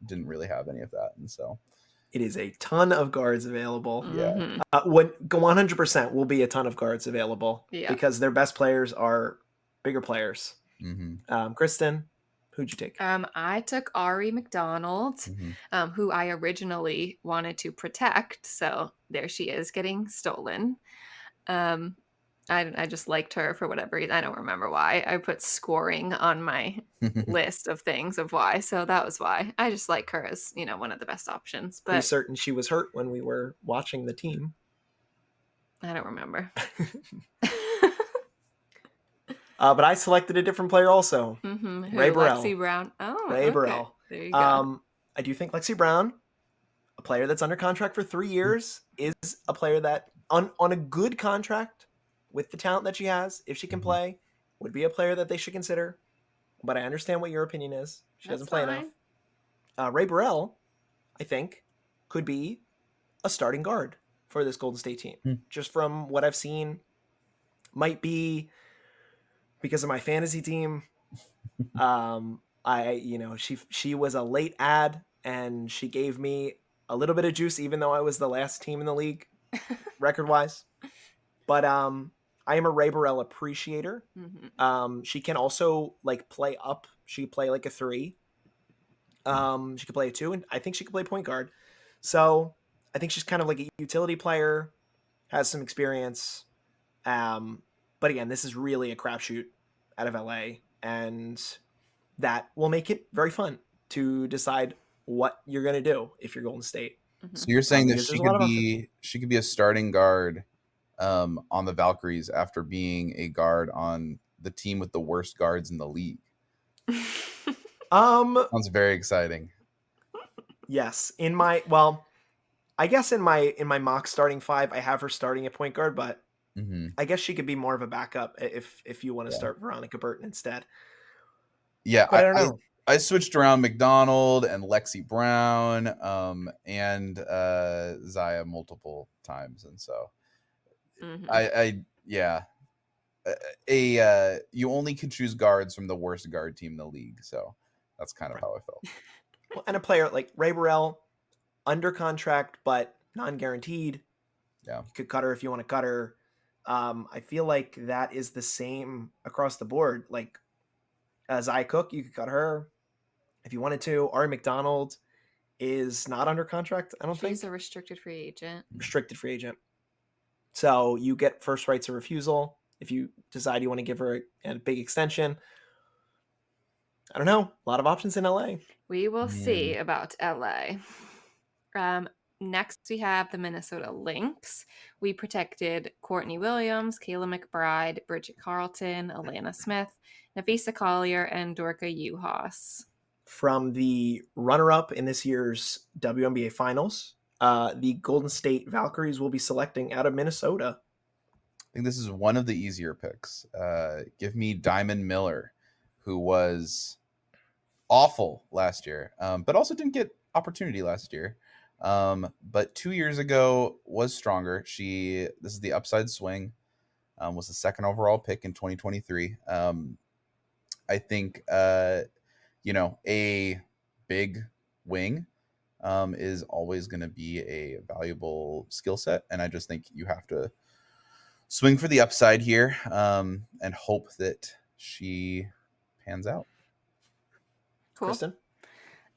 didn't really have any of that. And so, It is a ton of guards available. yeah. Hmm. When 100% will be a ton of guards available Yeah. because their best players are bigger players. Hmm. Kristen, who'd you take? I took Ari McDonald, Hmm. who I originally wanted to protect. So there she is getting stolen. Um, I just liked her for whatever reason. I don't remember why. I put scoring on my list of things of why. So that was why. I just like her as, one of the best options. Pretty But certain she was hurt when we were watching the team. I don't remember. But I selected a different player also, Ray Who? Burrell. Lexi Brown. Oh, Ray okay. Burrell. There you go. I do think Lexi Brown, a player that's under contract for 3 years, is a player that on a good contract with the talent that she has, if she can Hmm. play, would be a player that they should consider. But I understand what your opinion is. She That's doesn't play enough. fine. Ray Burrell, I think, could be a starting guard for this Golden State team. Just from what I've seen, might be because of my fantasy team. She was a late ad and she gave me a little bit of juice, even though I was the last team in the league record wise. But I am a Ray Burrell appreciator. Hmm. She can also like play up. She can play like a three. She could play a two, and I think she could play point guard. So I think she's kind of like a utility player, has some experience. But again, this is really a crapshoot out of LA, and that will make it very fun to decide what you're going to do if you're Golden State, Hmm. So you're saying that because there's a lot of options. she could be a starting guard on the Valkyries after being a guard on the team with the worst guards in the league. Um, Sounds very exciting. yes, I guess in my mock starting five, I have her starting at point guard, but Hmm. I guess she could be more of a backup if you want to Yeah. start Veronica Burton instead. Yeah, But I don't know. I switched around McDonald and Lexi Brown and Zaya multiple times, and so yeah. You only can choose guards from the worst guard team in the league, so that's kind of how I felt. Well, and a player like Ray Burrell, under contract but non-guaranteed. Yeah, you could cut her if you want to cut her. I feel like that is the same across the board. Like Zaya Cook, you could cut her if you wanted to. Ari McDonald is not under contract, I don't think. She's a restricted free agent. Restricted free agent. So you get first rights of refusal if you decide you want to give her a big extension. I don't know. A lot of options in LA. We will see about LA. Next, we have the Minnesota Lynx. We protected Courtney Williams, Kayla McBride, Bridget Carlton, Alana Smith, Nafisa Collier, and Dorka Uhas. From the runner-up in this year's WNBA Finals, the Golden State Valkyries will be selecting out of Minnesota. I think this is one of the easier picks. Give me Diamond Miller, who was awful last year, but also didn't get opportunity last year. But 2 years ago was stronger. This is the upside swing. Was the second overall pick in 2023. I think a big wing is always going to be a valuable skill set, and I just think you have to swing for the upside here and hope that she pans out. Cool. Kristen?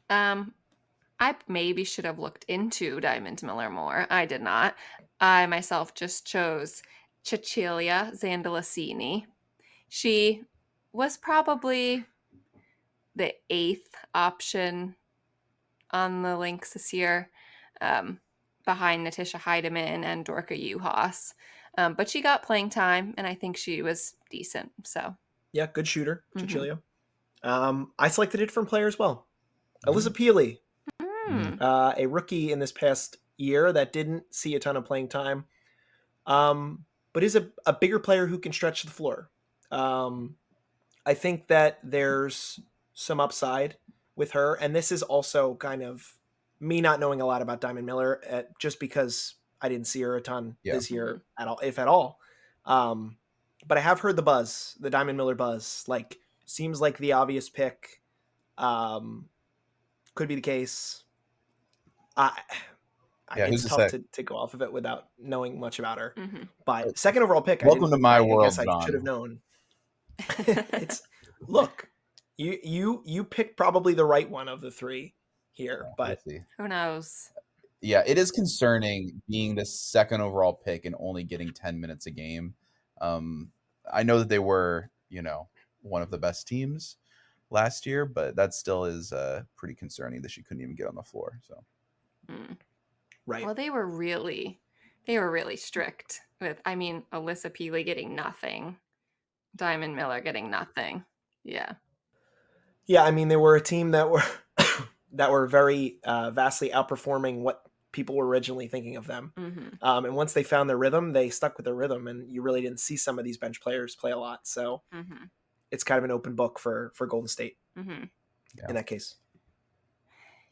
I maybe should have looked into Diamond Miller more. I did not. I myself just chose Cecilia Zandalasini. She was probably the 8th option on the Lynx this year, behind Natisha Heidemann and Dorka Uhas. But she got playing time, and I think she was decent. So yeah, good shooter, Cecilia. I selected a different player as well. Alyssa Peely, a rookie in this past year that didn't see a ton of playing time, but is a bigger player who can stretch the floor. I think that there's some upside with her, and this is also kind of me not knowing a lot about Diamond Miller, just because I didn't see her a ton this year at all, if at all. But I have heard the Diamond Miller buzz. Like, seems like the obvious pick. Could be the case. It's tough to go off of it without knowing much about her. But second overall pick. Welcome to my world, I guess I should have known. Look, you picked probably the right one of the three here, but who knows? Yeah, it is concerning being the second overall pick and only getting 10 minutes a game. I know that they were, one of the best teams last year, but that still is pretty concerning that she couldn't even get on the floor. So, right. Well, they were really strict with. Alyssa Peely getting nothing, Diamond Miller getting nothing. Yeah. Yeah, they were a team that were very vastly outperforming what people were originally thinking of them. And once they found their rhythm, they stuck with their rhythm, and you really didn't see some of these bench players play a lot. So it's kind of an open book for Golden State in that case.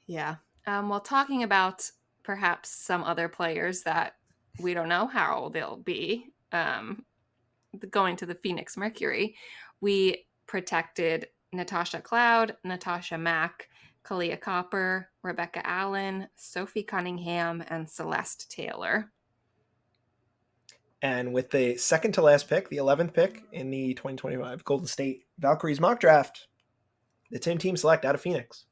Yeah. Well, talking about perhaps some other players that we don't know how they'll be going to the Phoenix Mercury, we protected Natasha Cloud, Natasha Mack, Kalia Copper, Rebecca Allen, Sophie Cunningham, and Celeste Taylor. And with the second to last pick, the 11th pick in the 2025 Golden State Valkyries mock draft, the team select out of Phoenix.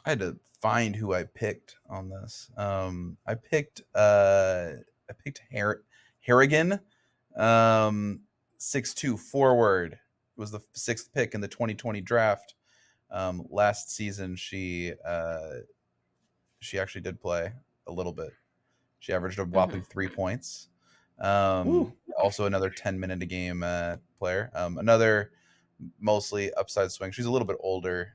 I had to find who I picked on this. I picked Harrigan, 6'2" forward. It was the 6th pick in the 2020 draft. Last season, she actually did play a little bit. She averaged a whopping 3 points. Also another 10-minute a game player. Another mostly upside swing. She's a little bit older,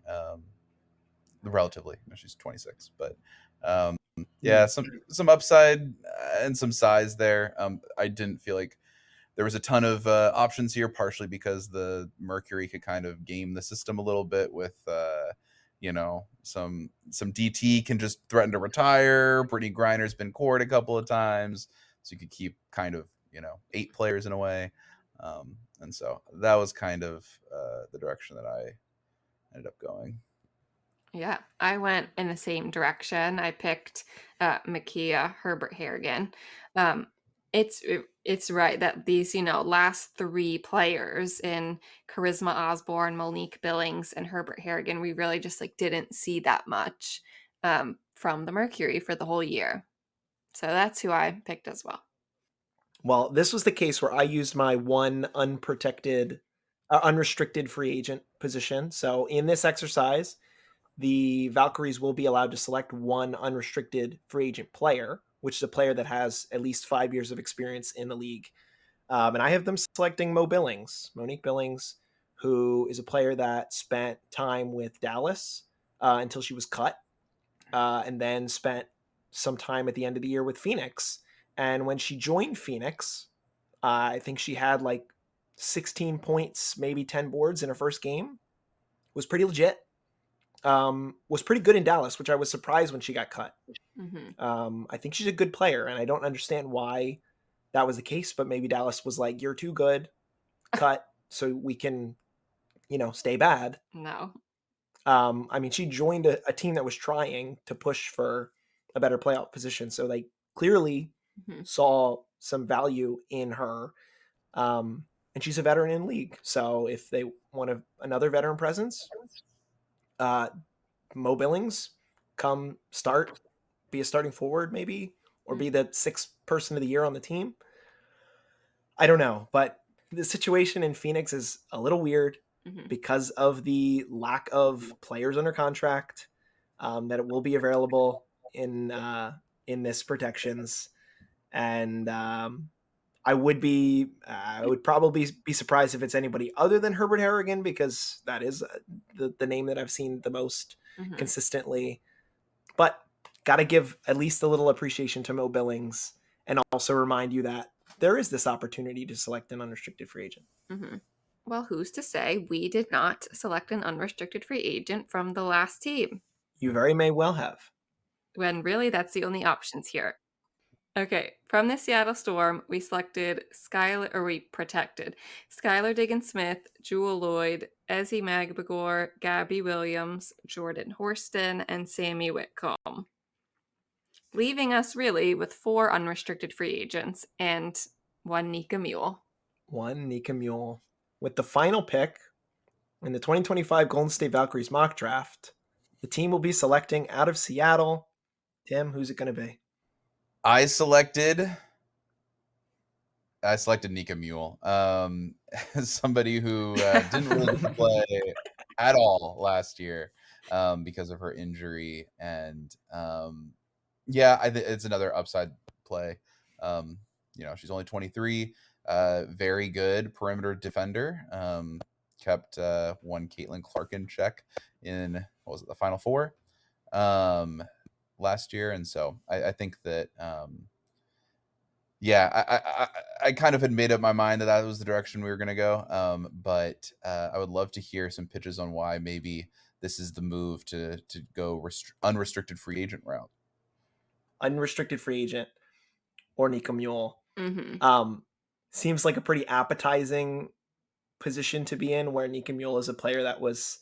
relatively. She's 26, but some upside and some size there. I didn't feel like there was a ton of options here, partially because the Mercury could kind of game the system a little bit with some DT can just threaten to retire. Brittany Griner's been cored a couple of times, so you could keep kind of 8 players in a way. And so that was kind of the direction that I ended up going. Yeah, I went in the same direction. I picked Makia Herbert Harrigan. Um, it's right that these last 3 players in Charisma Osborne, Monique Billings, and Herbert Harrigan, we really just didn't see that much from the Mercury for the whole year. So that's who I picked as well. Well, this was the case where I used my one unrestricted free agent position. So in this exercise, the Valkyries will be allowed to select one unrestricted free agent player, which is a player that has at least 5 years of experience in the league. And I have them selecting Monique Billings, who is a player that spent time with Dallas until she was cut, and then spent some time at the end of the year with Phoenix. And when she joined Phoenix, I think she had like 16 points, maybe 10 boards in her first game. Was pretty legit. Was pretty good in Dallas, which I was surprised when she got cut. I think she's a good player, and I don't understand why that was the case, but maybe Dallas was like, "You're too good, cut, so we can, stay bad." No. I mean, she joined a team that was trying to push for a better playoff position, so they clearly saw some value in her. And she's a veteran in league, so if they want another veteran presence, Mo Billings come start, be a starting forward maybe, or be the 6th person of the year on the team. I don't know, but the situation in Phoenix is a little weird because of the lack of players under contract that it will be available in this protections, and I would probably be surprised if it's anybody other than Herbert Harrigan, because that is the name that I've seen the most consistently. But got to give at least a little appreciation to Mo Billings, and also remind you that there is this opportunity to select an unrestricted free agent. Well, who's to say we did not select an unrestricted free agent from the last team? You very may well have. When really that's the only options here. Okay, from the Seattle Storm, we protected Skylar Diggins-Smith, Jewel Lloyd, Ezzie Magbagor, Gabby Williams, Jordan Horston, and Sammy Whitcomb, leaving us really with 4 unrestricted free agents and 1 Nika Mule. With the final pick in the 2025 Golden State Valkyries mock draft, the team will be selecting out of Seattle. Tim, who's it going to be? I selected Nika Mule, somebody who didn't really play at all last year because of her injury, and it's another upside play. She's only 23, very good perimeter defender. Kept one Caitlin Clark in check in the Final Four last year, and so I think that I kind of had made up my mind that was the direction we were going to go, but I would love to hear some pitches on why maybe this is the move to go unrestricted free agent route. Unrestricted free agent or Nika Mule. Seems like a pretty appetizing position to be in, where Nika Mule is a player that was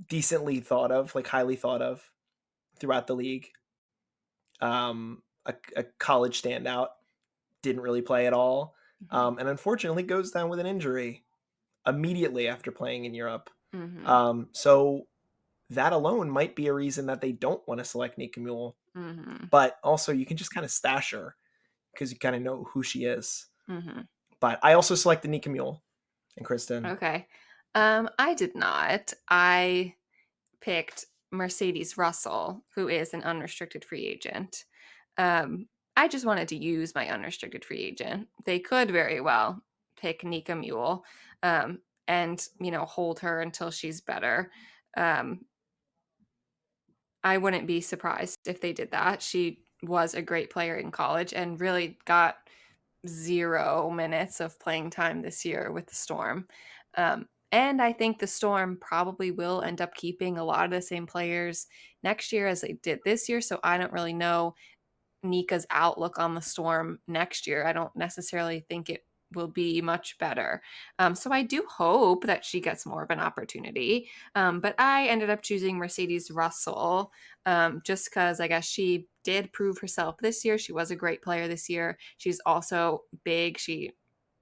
decently thought of, like highly thought of throughout the league. A college standout, didn't really play at all, and unfortunately goes down with an injury immediately after playing in Europe. So that alone might be a reason that they don't want to select Nika Mule. But also you can just kind of stash her because you kind of know who she is. But I also selected Nika Mule. And Kristen? Okay. I did not. I picked Mercedes Russell, who is an unrestricted free agent. I just wanted to use my unrestricted free agent. They could very well pick Nika Mule and, hold her until she's better. I wouldn't be surprised if they did that. She was a great player in college and really got 0 minutes of playing time this year with the Storm. And I think the Storm probably will end up keeping a lot of the same players next year as they did this year. So I don't really know Nika's outlook on the Storm next year. I don't necessarily think it will be much better. So I do hope that she gets more of an opportunity. But I ended up choosing Mercedes Russell just because I guess she did prove herself this year. She was a great player this year. She's also big. She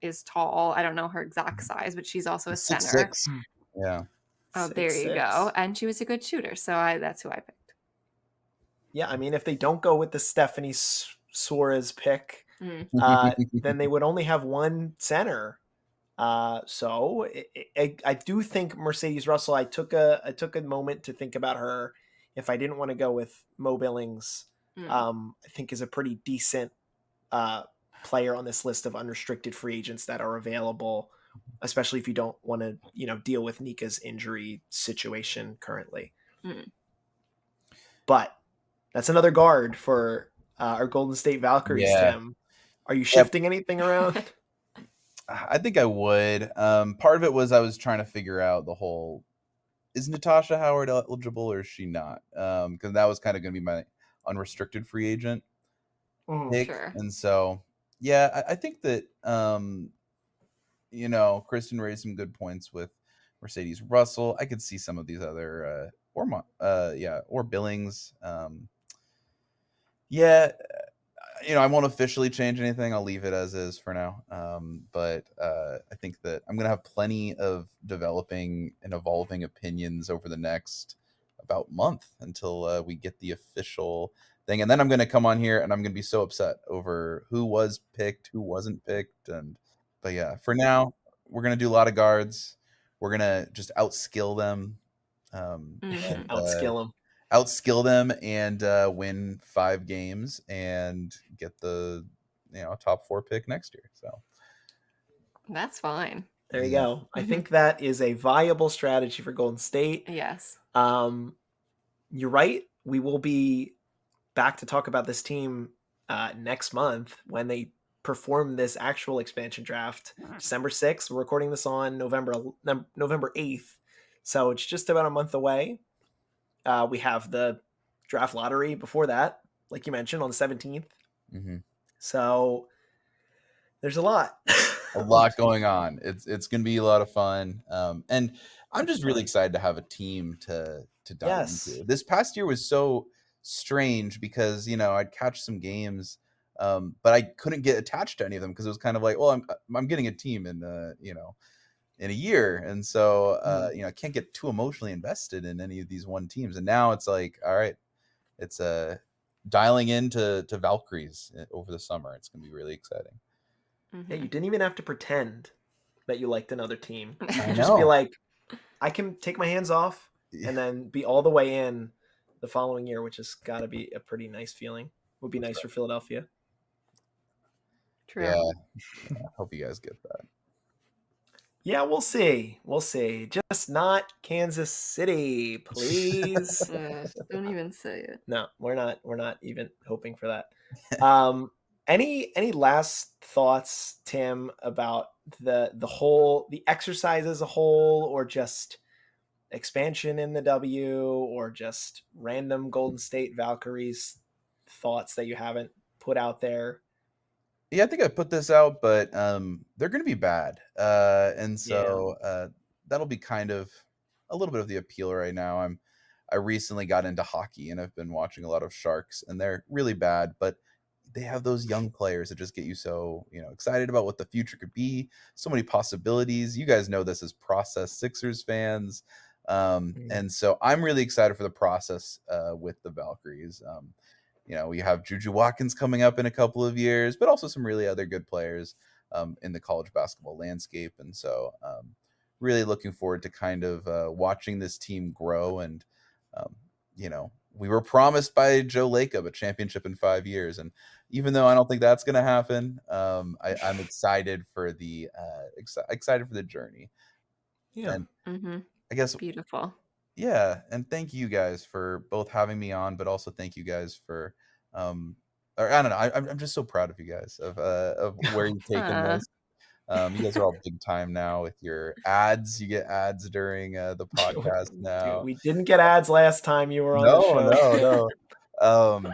is tall. I don't know her exact size, but she's also a Six center. six. Yeah. Oh, there you 6'6". go. And she was a good shooter. So that's who I picked. Yeah, I mean, if they don't go with the Stephanie Suarez pick, Mm. then they would only have one center. So I do think Mercedes Russell. I took a moment to think about her. If I didn't want to go with Mo Billings, I think is a pretty decent player on this list of unrestricted free agents that are available, especially if you don't want to deal with Nika's injury situation currently. Mm. But that's another guard for our Golden State Valkyries. Yeah. Tim, are you Yep. shifting anything around? I think I would. Part of it was I was trying to figure out the whole, is Natasha Howard eligible or is she not? Because that was kind of going to be my unrestricted free agent pick. Sure. And so, yeah, I think that, Kristen raised some good points with Mercedes Russell. I could see some of these other, or Billings. I won't officially change anything. I'll leave it as is for now. But I think that I'm going to have plenty of developing and evolving opinions over the next about month until we get the official thing. And then I'm going to come on here and I'm going to be so upset over who was picked, who wasn't picked. But yeah, for now, we're going to do a lot of guards. We're going to just outskill them. And, outskill them and win 5 games and get the top 4 pick next year. So that's fine. There you go. I think that is a viable strategy for Golden State. Yes. You're right. We will be back to talk about this team next month when they perform this actual expansion draft. December 6th. We're recording this on November 8th. So it's just about a month away. We have the draft lottery before that, like you mentioned, on the 17th. Mm-hmm. So there's a lot. A lot going on. It's going to be a lot of fun. And I'm just really excited to have a team to dive into. This past year was so strange because, I'd catch some games, but I couldn't get attached to any of them because it was kind of like, well, I'm getting a team in in a year. And so, I can't get too emotionally invested in any of these one teams. And now it's like, all right, it's dialing into Valkyries over the summer. It's going to be really exciting. Yeah, you didn't even have to pretend that you liked another team. I Just know. be like, I can take my hands off and then be all the way in the following year, which has got to be a pretty nice feeling. Would be nice for Philadelphia. True. Yeah. Hope you guys get that. Yeah, we'll see. We'll see. Just not Kansas City, please. Don't even say it. No, we're not even hoping for that. Any last thoughts, Tim, about the exercise as a whole, or just expansion in the W, or just random Golden State Valkyries thoughts that you haven't put out there? Yeah, I think I put this out, but they're going to be bad. And so that'll be kind of a little bit of the appeal right now. I recently got into hockey and I've been watching a lot of Sharks, and they're really bad, but they have those young players that just get you so, excited about what the future could be. So many possibilities. You guys know this as process Sixers fans. And so I'm really excited for the process with the Valkyries. We have Juju Watkins coming up in a couple of years, but also some really other good players in the college basketball landscape. And so really looking forward to kind of watching this team grow. And, we were promised by Joe Lacob a championship in 5 years. And even though I don't think that's going to happen, I'm excited for the excited for the journey. Yeah. And I guess beautiful. Yeah, and thank you guys for both having me on, but also thank you guys for or I don't know. I'm just so proud of you guys of where you've taken this. You guys are all big time now with your ads. You get ads during the podcast Dude, now. we didn't get ads last time you were on the No, show. no.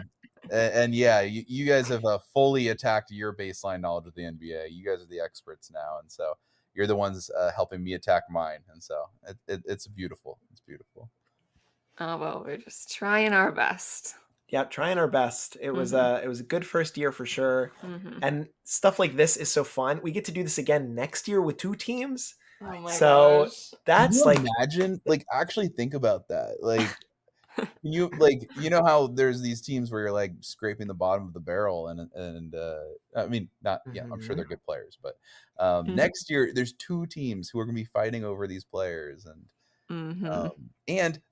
And yeah, you guys have fully attacked your baseline knowledge of the NBA. You guys are the experts now, and so you're the ones helping me attack mine. And so it's beautiful. It's beautiful. Oh, well, we're just trying our best. Yeah, trying our best. It was a good first year for sure. And stuff like this is so fun. We get to do this again next year with 2 teams. Oh my So gosh. that's Can you like, imagine, like, actually think about that. Like, you know how there's these teams where you're like scraping the bottom of the barrel, and I mean, not, yeah, I'm sure they're good players, but next year there's 2 teams who are going to be fighting over these players, and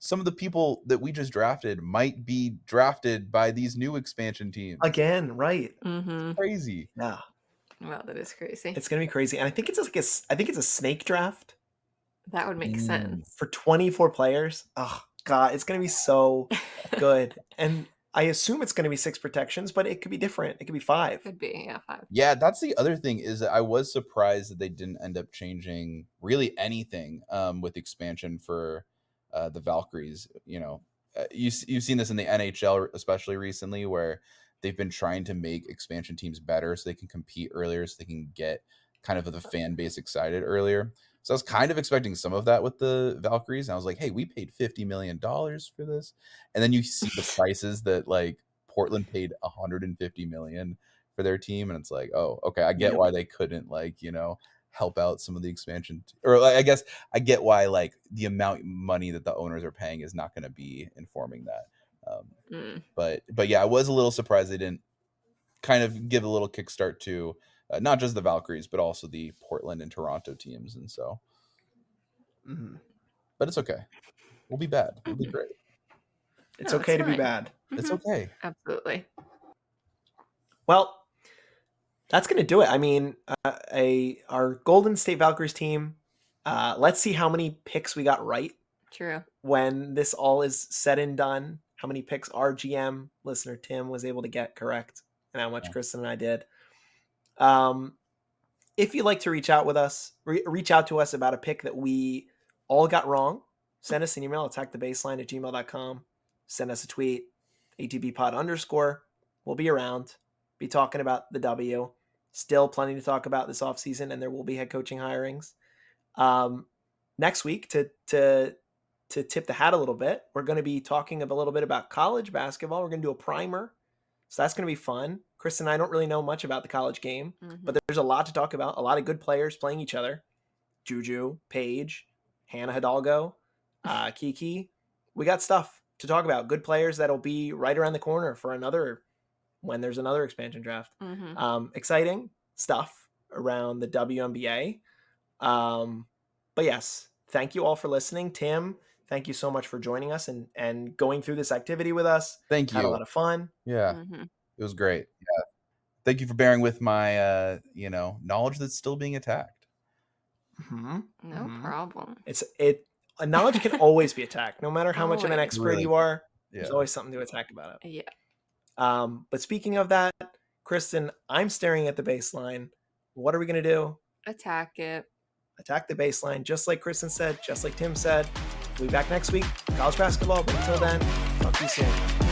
some of the people that we just drafted might be drafted by these new expansion teams. again, right? Crazy. Yeah. Wow, that is crazy. It's gonna be crazy. And I think it's like I think it's a snake draft That would make sense. for 24 players. Oh God, it's gonna be so good. And I assume it's gonna be 6 protections, but it could be different. It could be 5. Could be, yeah, 5. Yeah, that's the other thing, is that I was surprised that they didn't end up changing really anything with expansion for the Valkyries. You know, you've seen this in the NHL, especially recently, where they've been trying to make expansion teams better so they can compete earlier, so they can get kind of the fan base excited earlier. So I was kind of expecting some of that with the Valkyries. And I was like, hey, we paid $50 million for this. And then you see the prices that like Portland paid $150 million for their team. And it's like, oh, okay, I get why they couldn't, like, you know, help out some of the expansion. Or like, I guess I get why, like, the amount of money that the owners are paying is not going to be informing that. But yeah, I was a little surprised they didn't kind of give a little kickstart to not just the Valkyries, but also the Portland and Toronto teams. And so, but it's okay. We'll be bad. We'll be great. It's okay to be bad. It's okay. Absolutely. Well, that's going to do it. I mean, our Golden State Valkyries team, let's see how many picks we got right. True. When this all is said and done, how many picks our GM, listener Tim, was able to get correct, and how much Kristen and I did. If you'd like to reach out with us, reach out to us about a pick that we all got wrong, send us an email, attackthebaseline@gmail.com. Send us a tweet, ATBpod_. We'll be around, be talking about the W. Still plenty to talk about this offseason, and there will be head coaching hirings. Next week, to tip the hat a little bit, we're going to be talking a little bit about college basketball. We're going to do a primer. So that's going to be fun. Chris and I don't really know much about the college game, but there's a lot to talk about. A lot of good players playing each other. Juju, Paige, Hannah Hidalgo, Kiki. We got stuff to talk about. Good players that'll be right around the corner for when there's another expansion draft. Exciting stuff around the WNBA. But yes, thank you all for listening. Tim, thank you so much for joining us and going through this activity with us. Thank you. Had a lot of fun. Yeah, it was great. Yeah, thank you for bearing with my knowledge that's still being attacked. No problem. Knowledge can always be attacked, no matter how much of an expert you are. Yeah. There's always something to attack about it. Yeah. But speaking of that, Kristen, I'm staring at the baseline. What are we going to do? Attack it. Attack the baseline, just like Kristen said, just like Tim said. We'll be back next week, college basketball. But until then, talk to you soon.